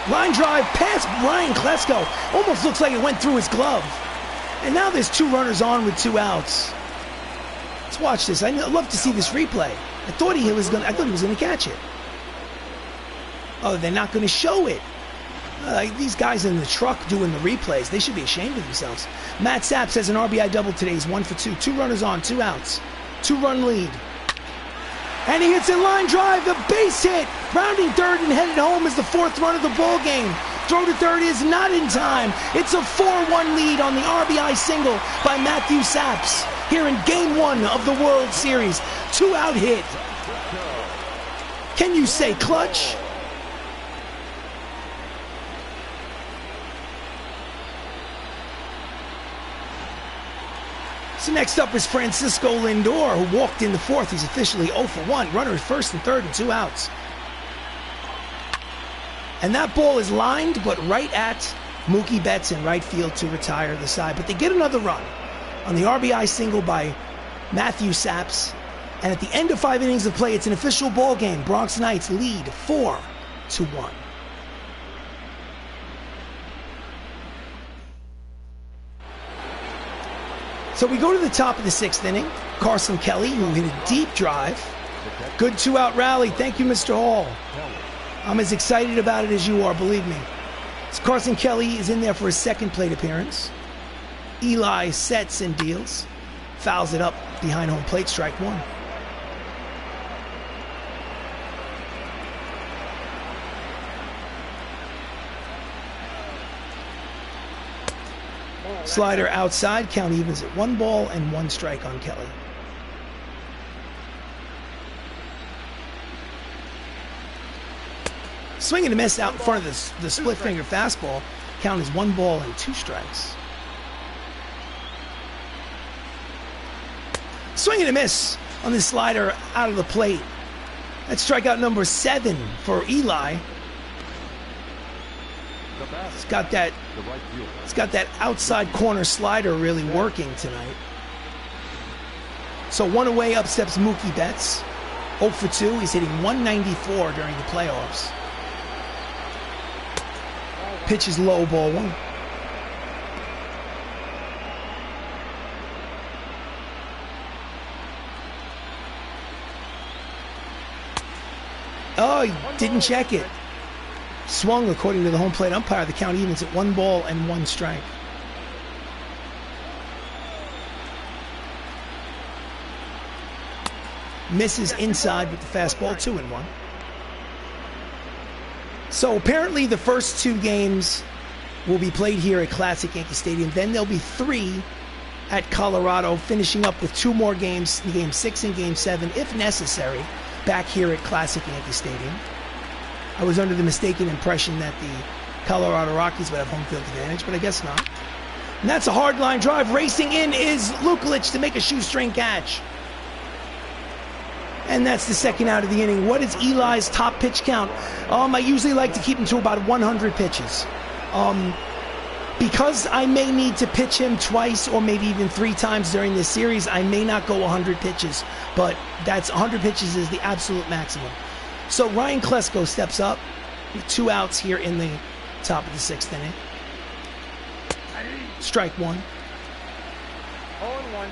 Line drive past Ryan Klesko. Almost looks like it went through his glove. And now there's 2 runners on with 2 outs. Let's watch this. I'd love to see this replay. I thought he was gonna catch it. Oh, they're not gonna show it. These guys in the truck doing the replays, they should be ashamed of themselves. Matt Saps has an RBI double today. He's 1 for 2. 2 runners on, 2 outs. 2-run lead. And he hits a line drive, the base hit. Rounding third and headed home is the 4th run of the ball game. Throw to third is not in time. It's a 4-1 lead on the RBI single by Matthew Saps here in Game 1 of the World Series. 2-out hit. Can you say clutch? So next up is Francisco Lindor, who walked in the 4th. He's officially 0 for 1. Runner at first and third and 2 outs. And that ball is lined, but right at Mookie Betts in right field to retire the side. But they get another run on the RBI single by Matthew Saps. And at the end of 5 innings of play, it's an official ball game. Bronx Knights lead 4-1. So we go to the top of the 6th inning. Carson Kelly, who hit a deep drive Good 2-out rally. Thank you, Mr. Hall. I'm as excited about it as you are, believe me. So Carson Kelly is in there for his second plate appearance. Eli sets and deals. Fouls it up behind home plate, strike one. Slider outside, count evens at 1 ball and 1 strike on Kelly. Swing and a miss out in front of the split finger fastball. Count is 1 ball and 2 strikes. Swing and a miss on this slider out of the plate. That's strikeout number 7 for Eli. It's got that outside corner slider really working tonight. So 1 away, up steps Mookie Betts. 0 for 2. He's hitting 194 during the playoffs. Pitch is low, ball 1. Oh, he didn't check it. Swung according to the home plate umpire. The count evens at 1 ball and 1 strike. Misses inside with the fastball, 2-1. So apparently the first 2 games will be played here at Classic Yankee Stadium. Then there'll be 3 at Colorado, finishing up with 2 more games, Game 6 and Game 7, if necessary, back here at Classic Yankee Stadium. I was under the mistaken impression that the Colorado Rockies would have home field advantage, but I guess not. And that's a hard line drive. Racing in is Lukelich to make a shoestring catch. And that's the second out of the inning. What is Eli's top pitch count? I usually like to keep him to about 100 pitches. Because I may need to pitch him twice or maybe even 3 times during this series, I may not go 100 pitches. But that's 100 pitches is the absolute maximum. So Ryan Klesko steps up with 2 outs here in the top of the 6th inning. Strike 1. 0-1.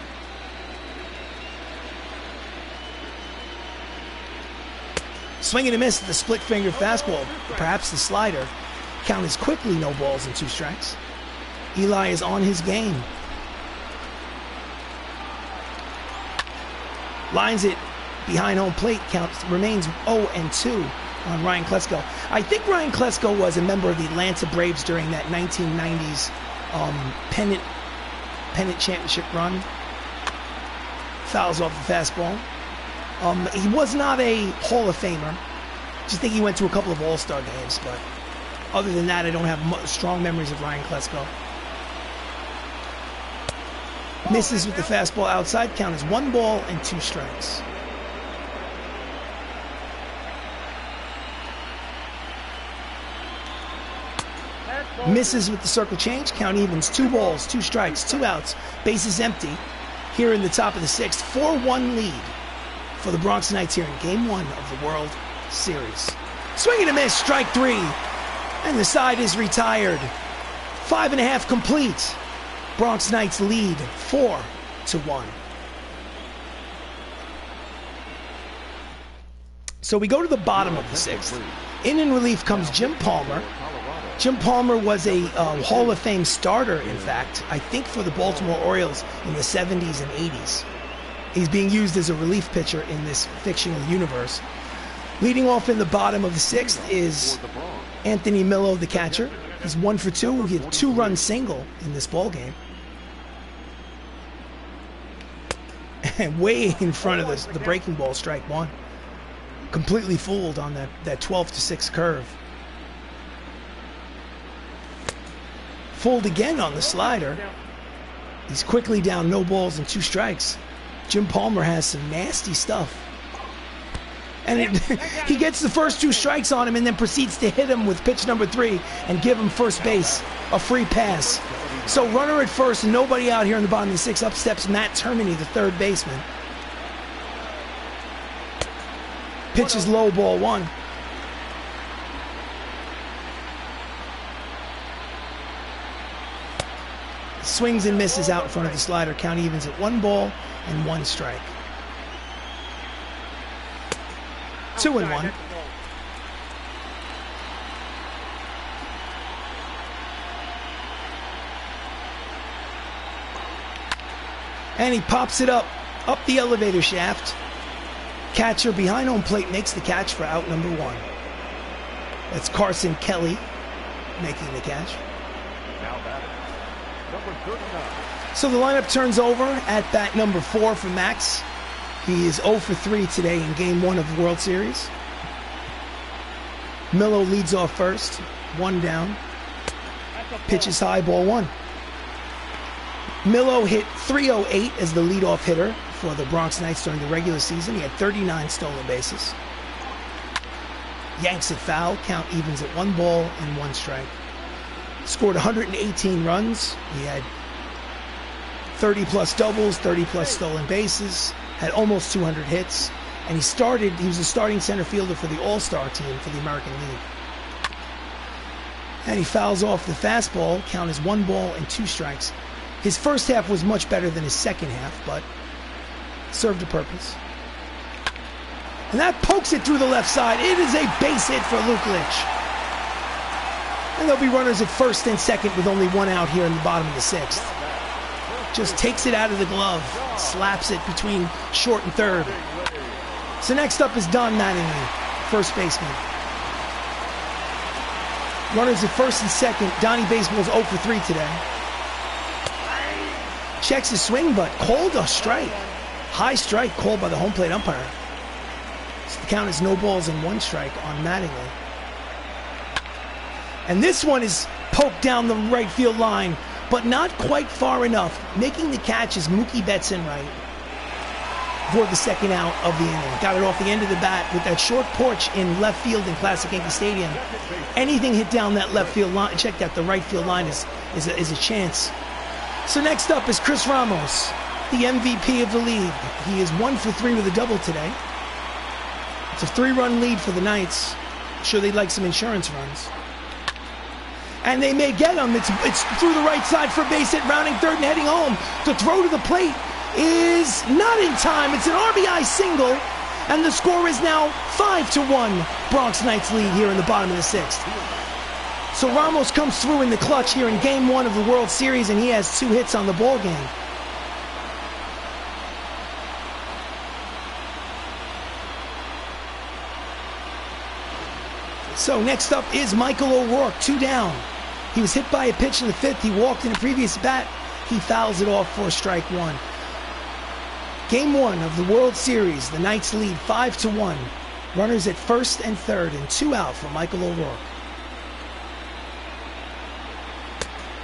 Swing and a miss at the split finger fastball, perhaps the slider. Count is quickly no balls and 2 strikes. Eli is on his game. Lines it behind home plate. Count remains 0-2 on Ryan Klesko. I think Ryan Klesko was a member of the Atlanta Braves during that 1990s pennant championship run. Fouls off the fastball. He was not a Hall of Famer. Just think he went to a couple of All-Star games, but other than that, I don't have strong memories of Ryan Klesko. Misses with the fastball outside. Count is 1 ball and 2 strikes. Misses with the circle change. Count evens. 2 balls, 2 strikes, 2 outs. Bases empty. Here in the top of the 6th. 4-1 lead for the Bronx Knights here in Game 1 of the World Series. Swing and a miss. Strike 3. And the side is retired. 5.5 complete. Bronx Knights lead 4-1. So we go to the bottom of the 6th. In relief comes Jim Palmer. Jim Palmer was a Hall of Fame starter, in fact, I think for the Baltimore Orioles in the 70s and 80s. He's being used as a relief pitcher in this fictional universe. Leading off in the bottom of the 6th is Anthony Millo, the catcher. He's 1 for 2. He had a 2-run single in this ball game. And way in front of the breaking ball, strike 1. Completely fooled on that 12-6 curve. Fooled again on the slider. He's quickly down, no balls and 2 strikes. Jim Palmer has some nasty stuff. And he gets the first 2 strikes on him and then proceeds to hit him with pitch number 3 and give him first base, a free pass. So runner at first, nobody out here in the bottom of the 6th. Up steps Matt Termini, the 3rd baseman. Pitch is low, ball 1. Swings and misses out in front of the slider. Count evens at 1 ball and 1 strike. 2-1. And he pops it up the elevator shaft. Catcher behind home plate makes the catch for out number 1. That's Carson Kelly making the catch. Now batting, number 39. So the lineup turns over at bat number 4 for Max. He is 0 for 3 today in Game 1 of the World Series. Millo leads off first, 1 down. Pitches high, ball 1. Millo hit .308 as the leadoff hitter for the Bronx Knights during the regular season. He had 39 stolen bases. Yanks it foul, count evens at 1 ball and 1 strike. Scored 118 runs. He had 30-plus doubles, 30-plus stolen bases, had almost 200 hits, and he was a starting center fielder for the All-Star team for the American League. And he fouls off the fastball, count is 1 ball and 2 strikes. His first half was much better than his second half, but served a purpose. And that pokes it through the left side. It is a base hit for Luke Litch. And there'll be runners at first and second with only 1 out here in the bottom of the 6th. Just takes it out of the glove, slaps it between short and third. So next up is Don Mattingly, first baseman. Runners at first and second. Donnie Baseball's 0 for 3 today. Checks his swing, but called a strike. High strike called by the home plate umpire. So the count is no balls and 1 strike on Mattingly. And this one is poked down the right field line, but not quite far enough. Making the catch is Mookie Betts in right for the second out of the inning. Got it off the end of the bat with that short porch in left field in Classic Yankee Stadium. Anything hit down that left field line, check that, the right field line is a chance. So next up is Chris Ramos, the MVP of the league. He is 1 for 3 with a double today. It's a 3-run lead for the Knights. I'm sure they'd like some insurance runs. And they may get him. It's through the right side for a base hit, rounding third and heading home. The throw to the plate is not in time. It's an RBI single, and the score is now 5-1. Bronx Knights lead here in the bottom of the 6th. So Ramos comes through in the clutch here in Game 1 of the World Series, and he has 2 hits on the ball game. So next up is Michael O'Rourke, 2 down. He was hit by a pitch in the 5th. He walked in a previous bat. He fouls it off for strike 1. Game 1 of the World Series. The Knights lead 5-1. Runners at first and third, and 2 out for Michael O'Rourke.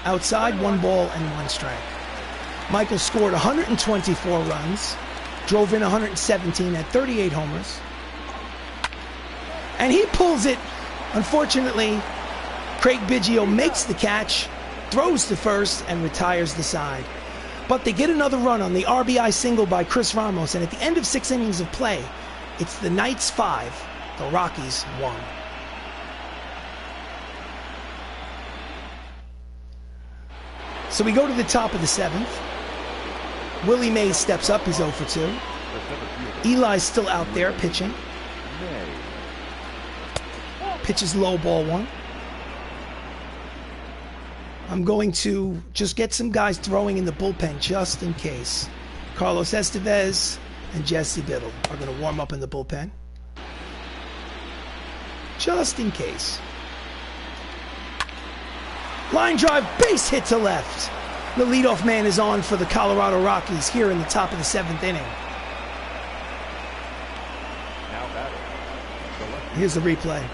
Outside, 1 ball and 1 strike. Michael scored 124 runs, drove in 117, had 38 homers. And he pulls it. Unfortunately, Craig Biggio makes the catch, throws to first, and retires the side. But they get another run on the RBI single by Chris Ramos, and at the end of 6 innings of play, it's the Knights 5, the Rockies 1. So we go to the top of the 7th. Willie Mays steps up. He's 0 for 2. Eli's still out there pitching. Pitches low, ball 1. I'm going to just get some guys throwing in the bullpen just in case. Carlos Estevez and Jesse Biddle are going to warm up in the bullpen. Just in case. Line drive, base hit to left. The leadoff man is on for the Colorado Rockies here in the top of the 7th inning. Here's the replay.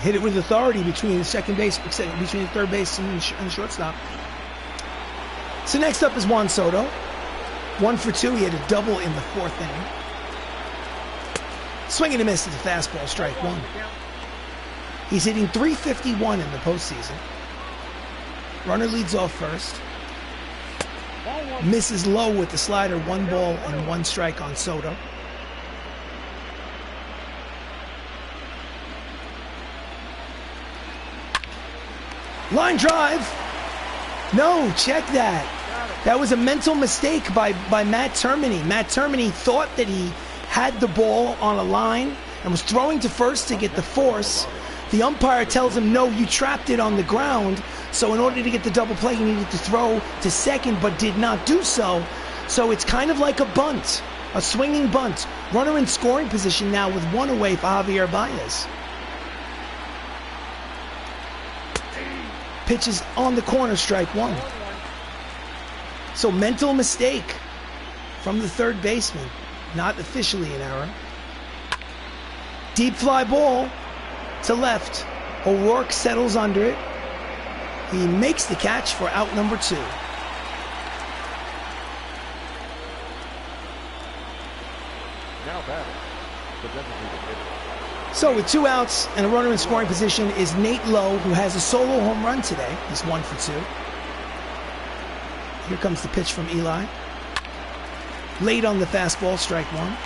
Hit it with authority between the second base, between the third base and the shortstop. So next up is Juan Soto. 1 for 2. He had a double in the 4th inning. Swing and a miss to the fastball, strike 1. He's hitting .351 in the postseason. Runner leads off first. Misses low with the slider, 1 ball and 1 strike on Soto. Line drive. No, check that. That was a mental mistake by Matt Termini. Matt Termini thought that he had the ball on a line and was throwing to first to get the force. The umpire tells him, no, you trapped it on the ground. So in order to get the double play, he needed to throw to second, but did not do so. So it's kind of like a bunt, a swinging bunt. Runner in scoring position now with one away for Javier Baez. Pitches on the corner, strike one. So mental mistake from the third baseman. Not officially an error. Deep fly ball to left. O'Rourke settles under it. He makes the catch for out number 2. Now batting, the designated hitter. So with 2 outs and a runner in scoring position is Nate Lowe, who has a solo home run today. He's 1 for 2. Here comes the pitch from Eli. Late on the fastball, strike one.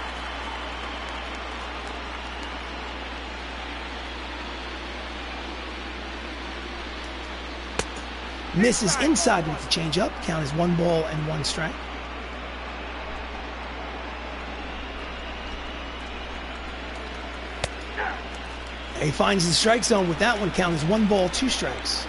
Misses inside with the changeup. Count is 1 ball and 1 strike. He finds the strike zone with that one. Count is 1 ball, 2 strikes.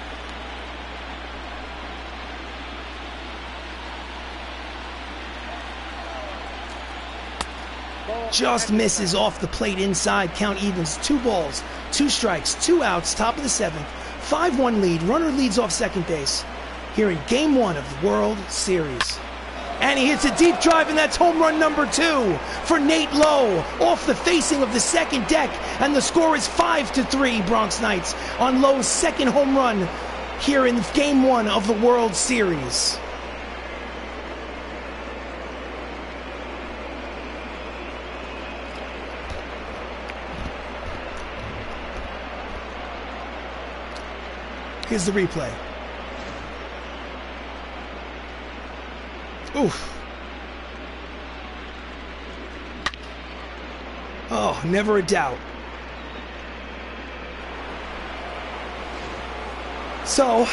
Just misses off the plate inside. Count evens 2 balls, 2 strikes, 2 outs, top of the 7th. 5-1 lead. Runner leads off second base here in Game 1 of the World Series. And he hits a deep drive, and that's home run number 2 for Nate Lowe off the facing of the second deck. And the score is 5-3 Bronx Knights on Lowe's second home run here in Game 1 of the World Series. Here's the replay. Oof. Oh, never a doubt. So,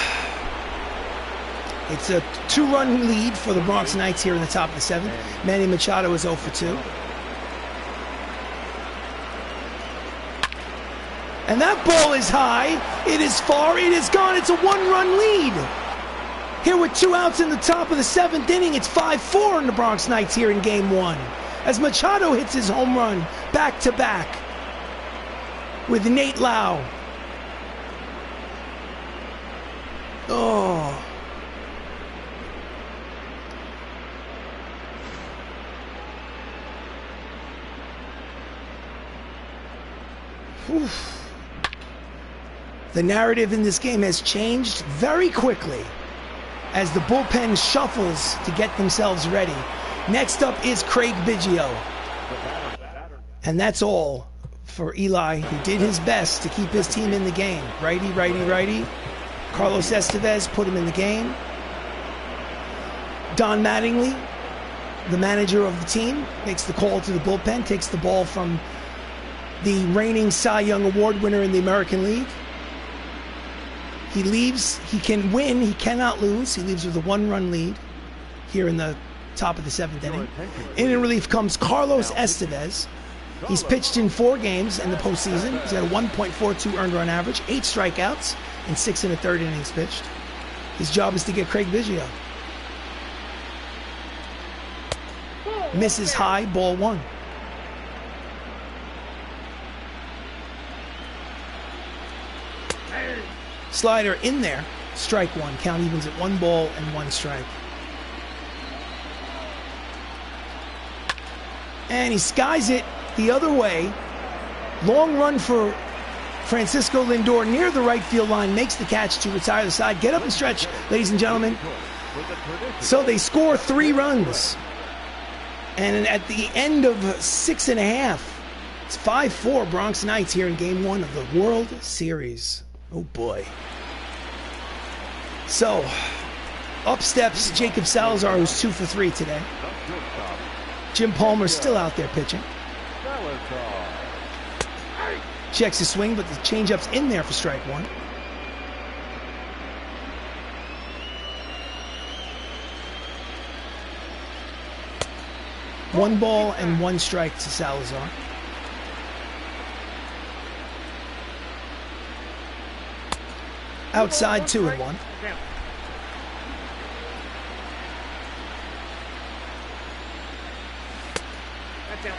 it's a 2-run lead for the Bronx Knights here in the top of the 7th. Manny Machado is 0 for 2. And that ball is high. It is far. It is gone. It's a 1-run lead. Here with 2 outs in the top of the 7th inning, it's 5-4 in the Bronx Knights here in Game 1. As Machado hits his home run back-to-back with Nate Lowe. Oh. Oof. The narrative in this game has changed very quickly as the bullpen shuffles to get themselves ready. Next up is Craig Biggio. And that's all for Eli, who did his best to keep his team in the game. Righty, righty, righty. Carlos Estevez put him in the game. Don Mattingly, the manager of the team, makes the call to the bullpen, takes the ball from the reigning Cy Young Award winner in the American League. He leaves. He can win. He cannot lose. He leaves with a 1-run lead here in the top of the 7th inning. In relief comes Carlos Estevez. He's pitched in 4 games in the postseason. He's got a 1.42 earned run average, 8 strikeouts, and 6 1/3 innings pitched. His job is to get Craig Biggio. Misses high, ball 1. Slider in there, strike 1. Count evens at 1 ball and 1 strike. And he skies it the other way. Long run for Francisco Lindor near the right field line, makes the catch to retire the side. Get up and stretch, ladies and gentlemen. So they score 3 runs. And at the end of 6 1/2, it's 5-4 Bronx Knights here in Game 1 of the World Series. Oh boy. So, up steps Jacob Salazar, who's 2 for 3 today. Jim Palmer's still out there pitching. Checks his swing, but the changeup's in there for strike 1. 1 ball and 1 strike to Salazar. Outside 2-1.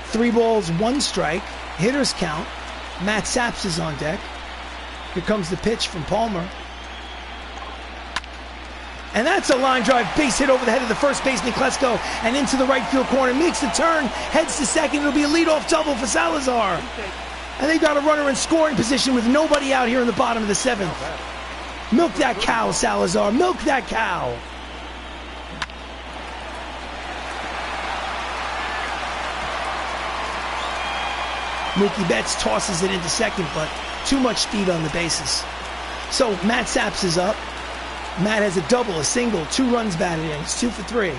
Three balls, 1 strike. Hitters count. Matt Saps is on deck. Here comes the pitch from Palmer. And that's a line drive base hit over the head of the first baseman, Klesko, and into the right field corner. Makes the turn, heads to second. It'll be a leadoff double for Salazar. And they've got a runner in scoring position with nobody out here in the bottom of the 7th. Milk that cow, Salazar. Milk that cow. Mookie Betts tosses it into second, but too much speed on the bases. So Matt Saps is up. Matt has a double, a single, 2 runs batted in. It's 2 for 3.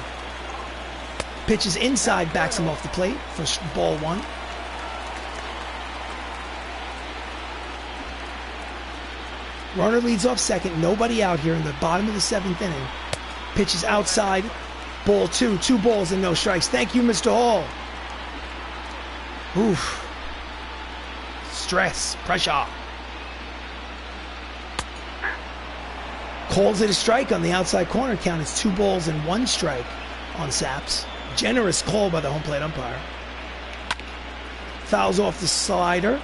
Pitches inside, backs him off the plate for ball 1. Runner leads off second. Nobody out here in the bottom of the 7th inning. Pitches outside. Ball 2. 2 balls and no strikes. Thank you, Mr. Hall. Oof. Stress. Pressure. Calls it a strike on the outside corner count. It's 2 balls and 1 strike on Saps. Generous call by the home plate umpire. Fouls off the slider.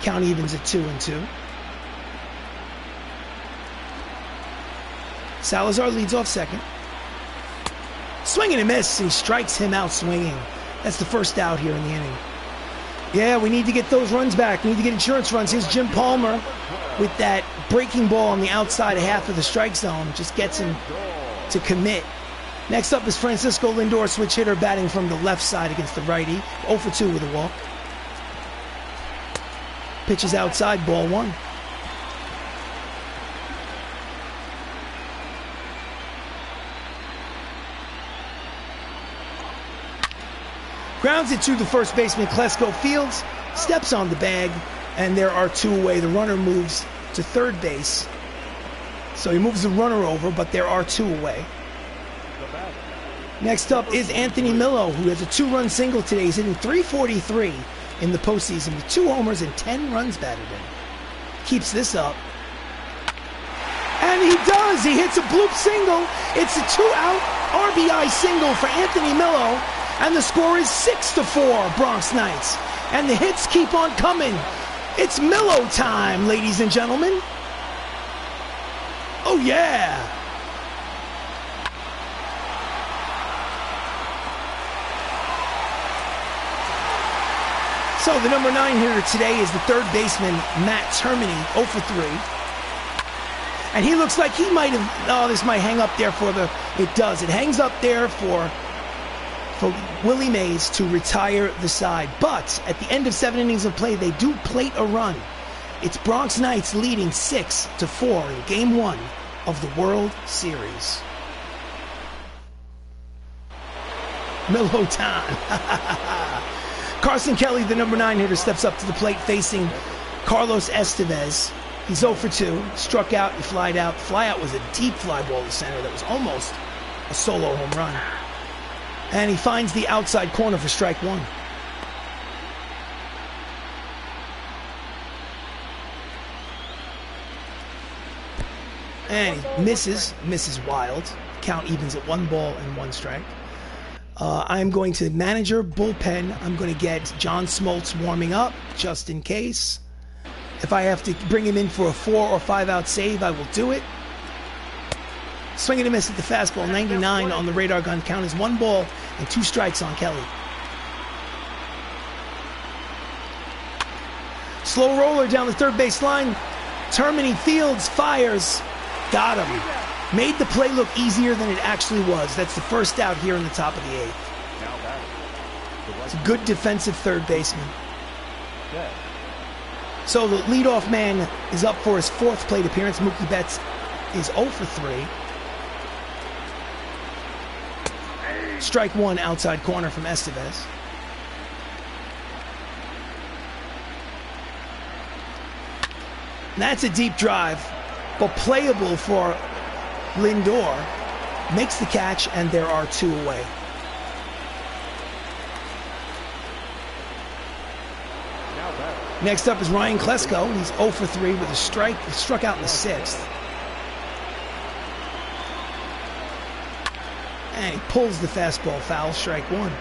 Count evens at 2-2. Salazar leads off second. Swing and a miss. He strikes him out swinging. That's the first out here in the inning. Yeah, we need to get those runs back. We need to get insurance runs. Here's Jim Palmer with that breaking ball on the outside half of the strike zone. Just gets him to commit. Next up is Francisco Lindor, switch hitter, batting from the left side against the righty. 0 for 2 with a walk. Pitches outside, ball 1. Grounds it to the first baseman, Klesko. Fields steps on the bag, and there are 2 away. The runner moves to third base. So he moves the runner over, but there are 2 away. Next up is Anthony Millo, who has a 2-run single today. He's hitting .343 in the postseason with 2 homers and 10 runs batted in. Keeps this up. And he does! He hits a bloop single. It's a 2-out RBI single for Anthony Millo. And the score is 6-4, Bronx Knights. And the hits keep on coming. It's Millo time, ladies and gentlemen. Oh, yeah. So the number 9 hitter today is the third baseman, Matt Termini, 0 for 3. And he looks like he might have, oh, this might hang up there for the, it does. It hangs up there for Willie Mays to retire the side. But at the end of 7 innings of play, they do plate a run. It's Bronx Knights leading 6-4 in Game 1 of the World Series. Millo time. Carson Kelly, the number 9 hitter, steps up to the plate facing Carlos Estevez. He's 0 for 2. Struck out, he flied out. Flyout was a deep fly ball to center that was almost a solo home run. And he finds the outside corner for strike 1. And he misses wild. Count evens at 1 ball and 1 strike. I'm going to manager bullpen. I'm going to get John Smoltz warming up just in case. If I have to bring him in for a 4 or 5 out save, I will do it. Swing and a miss at the fastball. 99 on the radar gun. Count is 1 ball and 2 strikes on Kelly. Slow roller down the third base line. Termini fields, fires. Got him. Made the play look easier than it actually was. That's the first out here in the top of the 8th. It's a good defensive third baseman. So the leadoff man is up for his 4th plate appearance. Mookie Betts is 0 for 3. Strike 1 outside corner from Estevez. That's a deep drive, but playable for Lindor. Makes the catch, and there are 2 away. Next up is Ryan Klesko. He's 0 for 3 with a strike. He struck out in the 6th. And he pulls the fastball foul, strike 1.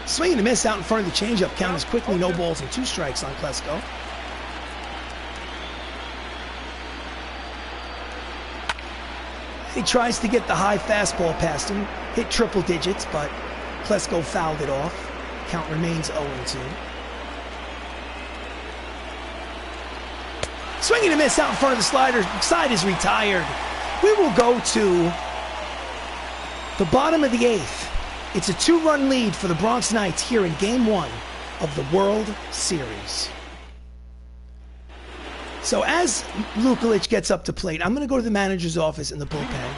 Swing and a miss out in front of the changeup. Count is quickly no balls and 2 strikes on Klesko. He tries to get the high fastball past him, hit triple digits, but Klesko fouled it off. Count remains 0-2. Swing and a miss out in front of the slider. Side is retired. We will go to the bottom of the 8th. It's a 2-run lead for the Bronx Knights here in Game 1 of the World Series. So as Lukulich gets up to plate, I'm going to go to the manager's office in the bullpen.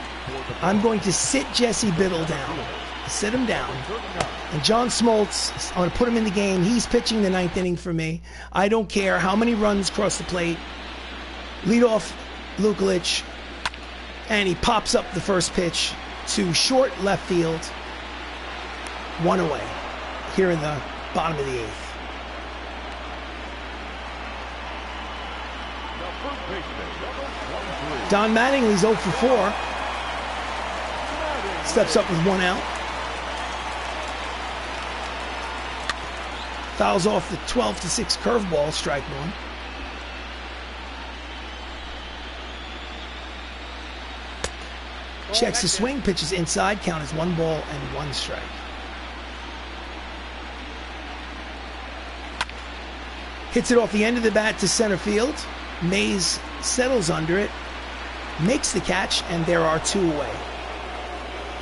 I'm going to sit Jesse Biddle down, sit him down. And John Smoltz, I'm going to put him in the game. He's pitching the 9th inning for me. I don't care how many runs cross the plate. Lead off Lukulich, and he pops up the first pitch to short left field. 1 away here in the bottom of the 8th. Don Mattingly's 0 for 4. Steps up with 1 out. Fouls off the 12-6 curveball, strike 1. Checks the swing, pitches inside, count is 1 ball and 1 strike. Hits it off the end of the bat to center field. Mays settles under it, makes the catch, and there are 2 away.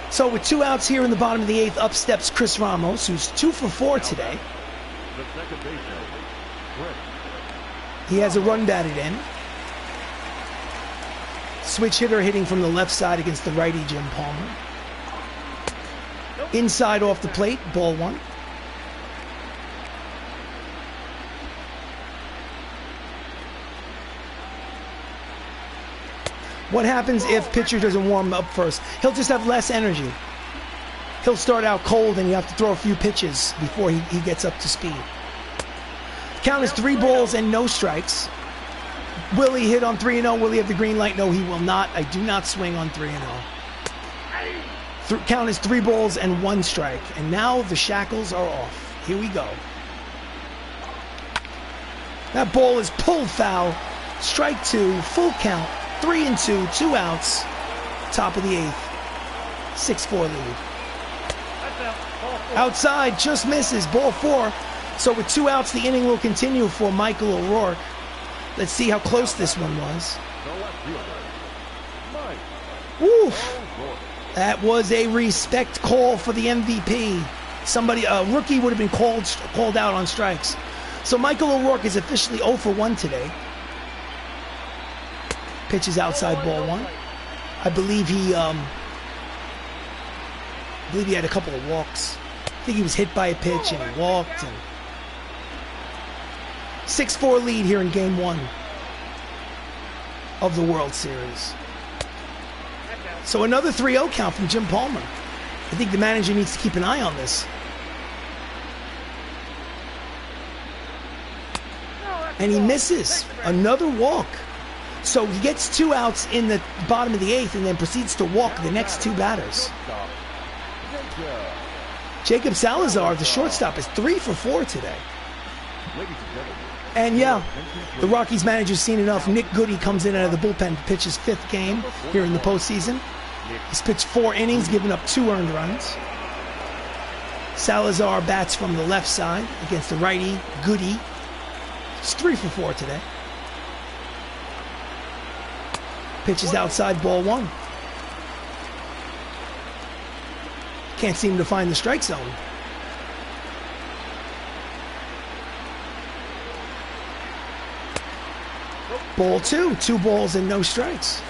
So with 2 outs here in the bottom of the 8th, up steps Chris Ramos, who's 2 for 4 today. He has a run batted in. Switch hitter hitting from the left side against the righty Jim Palmer. Inside off the plate, ball 1. What happens if pitcher doesn't warm up first? He'll just have less energy. He'll start out cold and you have to throw a few pitches before he gets up to speed. Count is 3 balls and no strikes. Will he hit on 3-0? Will he have the green light? No, he will not. I do not swing on 3-0. Count is 3 balls and 1 strike. And now the shackles are off. Here we go. That ball is pulled foul. Strike 2, full count. 3-2, 2 outs. Top of the 8th. 6-4 lead. Outside, just misses. Ball 4. So with 2 outs, the inning will continue for Michael O'Rourke. Let's see how close this one was. Woof. That was a respect call for the MVP. A rookie would have been called out on strikes. So Michael O'Rourke is officially 0 for 1 today. Pitches outside, ball 1. I believe he had a couple of walks. I think he was hit by a pitch and he walked. And 6-4 lead here in Game 1 of the World Series. So another 3-0 count from Jim Palmer. I think the manager needs to keep an eye on this. And he misses. Another walk. So he gets 2 outs in the bottom of the 8th and then proceeds to walk the next 2 batters. Jacob Salazar, the shortstop, is 3 for 4 today. And yeah, the Rockies manager's seen enough. Nick Goody comes in out of the bullpen to pitch his 5th game here in the postseason. He's pitched 4 innings, given up 2 earned runs. Salazar bats from the left side against the righty, Goody. He's 3 for 4 today. Pitches outside, ball 1. Can't seem to find the strike zone. Ball 2, 2 balls and no strikes.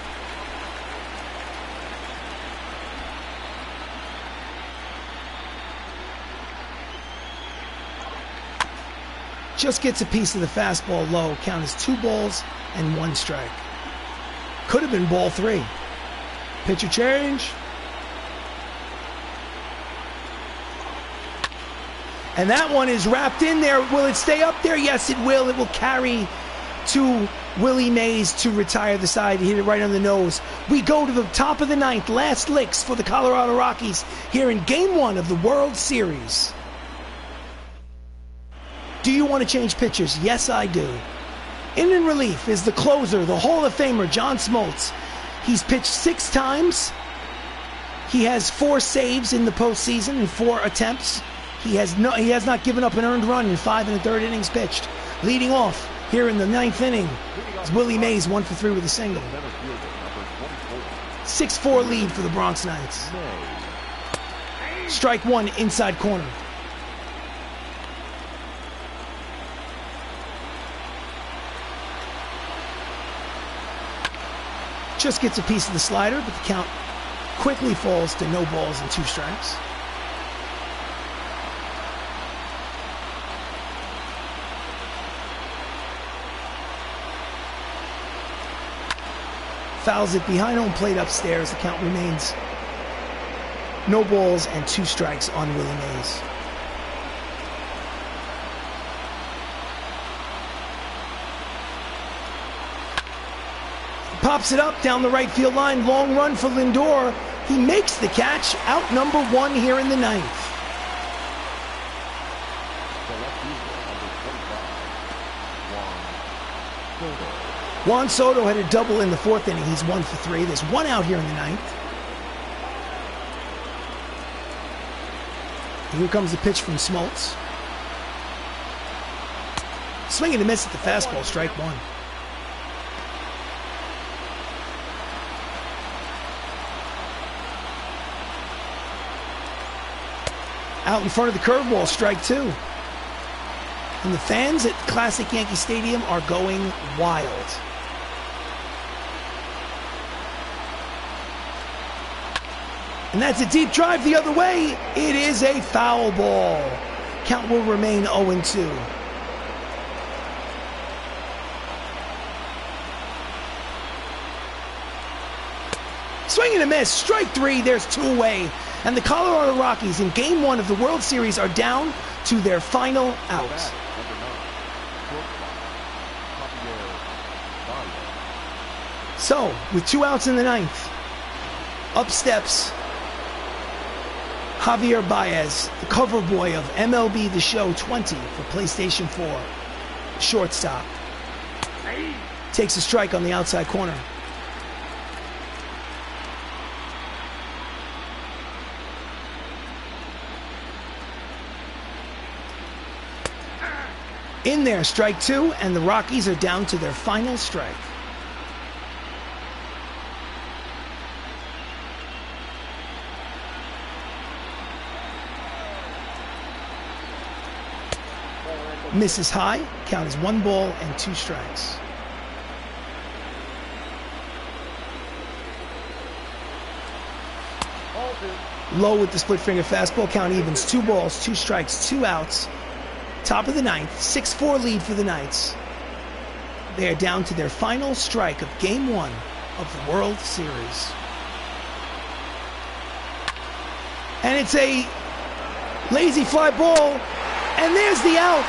Just gets a piece of the fastball low. Count is 2 balls and 1 strike. Could have been ball 3. Pitcher change. And that one is wrapped in there. Will it stay up there? Yes, it will. It will carry to Willie Mays to retire the side. He hit it right on the nose. We go to the top of the ninth. Last licks for the Colorado Rockies here in Game 1 of the World Series. Do you want to change pitchers? Yes, I do. In relief is the closer, the Hall of Famer, John Smoltz. He's pitched 6 times. He has 4 saves in the postseason and 4 attempts. He has not given up an earned run in 5 1/3 innings pitched. Leading off here in the 9th inning is Willie Mays, 1 for 3 with a single. 6-4 lead for the Bronx Knights. Strike 1, inside corner. Just gets a piece of the slider, but the count quickly falls to no balls and 2 strikes. Fouls it behind home plate upstairs. The count remains no balls and 2 strikes on Willie Mays. Pops it up down the right field line. Long run for Lindor. He makes the catch. Out number 1 here in the 9th. Juan Soto had a double in the 4th inning. He's 1 for 3. There's 1 out here in the 9th. Here comes the pitch from Smoltz. Swing and a miss at the fastball, strike 1. Out in front of the curveball, strike 2. And the fans at Classic Yankee Stadium are going wild. And that's a deep drive the other way. It is a foul ball. Count will remain 0-2. Swing and a miss, strike 3, there's 2 away. And the Colorado Rockies in Game 1 of the World Series are down to their final out. So, with 2 outs in the 9th, up steps Javier Baez, the cover boy of MLB The Show 20 for PlayStation 4. Shortstop. Takes a strike on the outside corner. In there, strike 2, and the Rockies are down to their final strike. Misses high, count is 1 ball and 2 strikes. Low with the split finger fastball, count evens, 2 balls, 2 strikes, 2 outs. Top of the 9th, 6-4 lead for the Knights. They are down to their final strike of Game 1 of the World Series. And it's a lazy fly ball, and there's the out.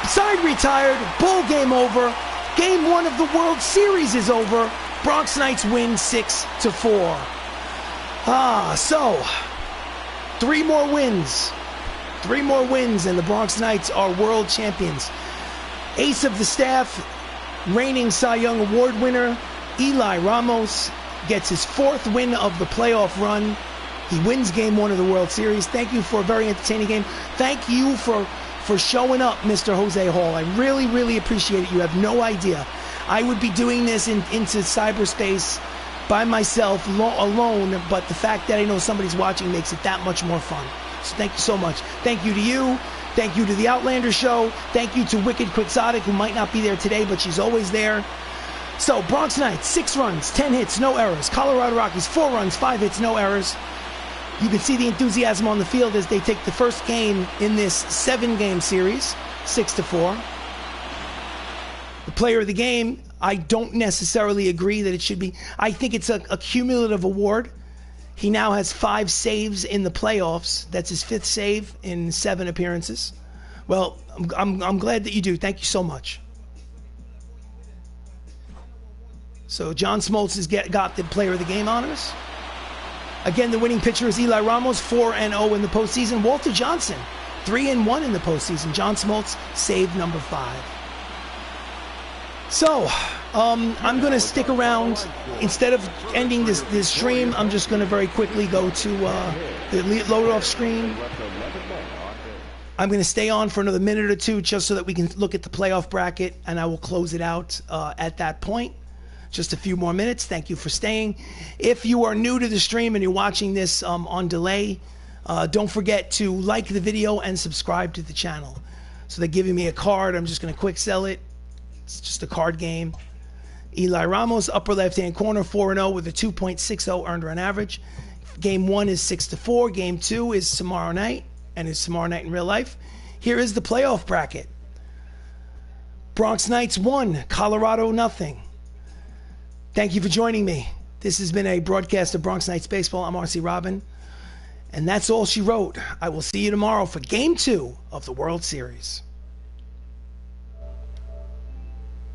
Side retired, ball game over. Game 1 of the World Series is over. Bronx Knights win 6-4. So 3 more wins. 3 more wins and the Bronx Knights are world champions. Ace of the staff, reigning Cy Young Award winner, Eli Ramos, gets his 4th win of the playoff run. He wins Game 1 of the World Series. Thank you for a very entertaining game. Thank you for showing up, Mr. Jose Hall. I really, really appreciate it. You have no idea. I would be doing this into cyberspace by myself, alone, but the fact that I know somebody's watching makes it that much more fun. So thank you so much. Thank you to you. Thank you to the Outlander Show. Thank you to Wicked Quixotic, who might not be there today, but she's always there. So, Bronx Knights, 6 runs, 10 hits, no errors. Colorado Rockies, 4 runs, 5 hits, no errors. You can see the enthusiasm on the field as they take the first game in this 7-game series, 6-4. The player of the game, I don't necessarily agree that it should be. I think it's a cumulative award. He now has 5 saves in the playoffs. That's his 5th save in 7 appearances. Well, I'm glad that you do. Thank you so much. So John Smoltz has got the Player of the Game honors. Again, the winning pitcher is Eli Ramos, 4-0 in the postseason. Walter Johnson, 3-1 in the postseason. John Smoltz, save number 5. So, I'm going to stick around. Instead of ending this stream, I'm just going to very quickly go to the load-off screen. I'm going to stay on for another minute or two just so that we can look at the playoff bracket, and I will close it out at that point. Just a few more minutes. Thank you for staying. If you are new to the stream and you're watching this on delay, don't forget to like the video and subscribe to the channel. So they're giving me a card. I'm just going to quick sell it. It's just a card game. Eli Ramos, upper left-hand corner, 4-0 with a 2.60 earned run average. Game 1 is 6-4. Game 2 is tomorrow night, and it's tomorrow night in real life. Here is the playoff bracket. Bronx Knights 1, Colorado nothing. Thank you for joining me. This has been a broadcast of Bronx Knights Baseball. I'm RC Robbin, and that's all she wrote. I will see you tomorrow for Game 2 of the World Series.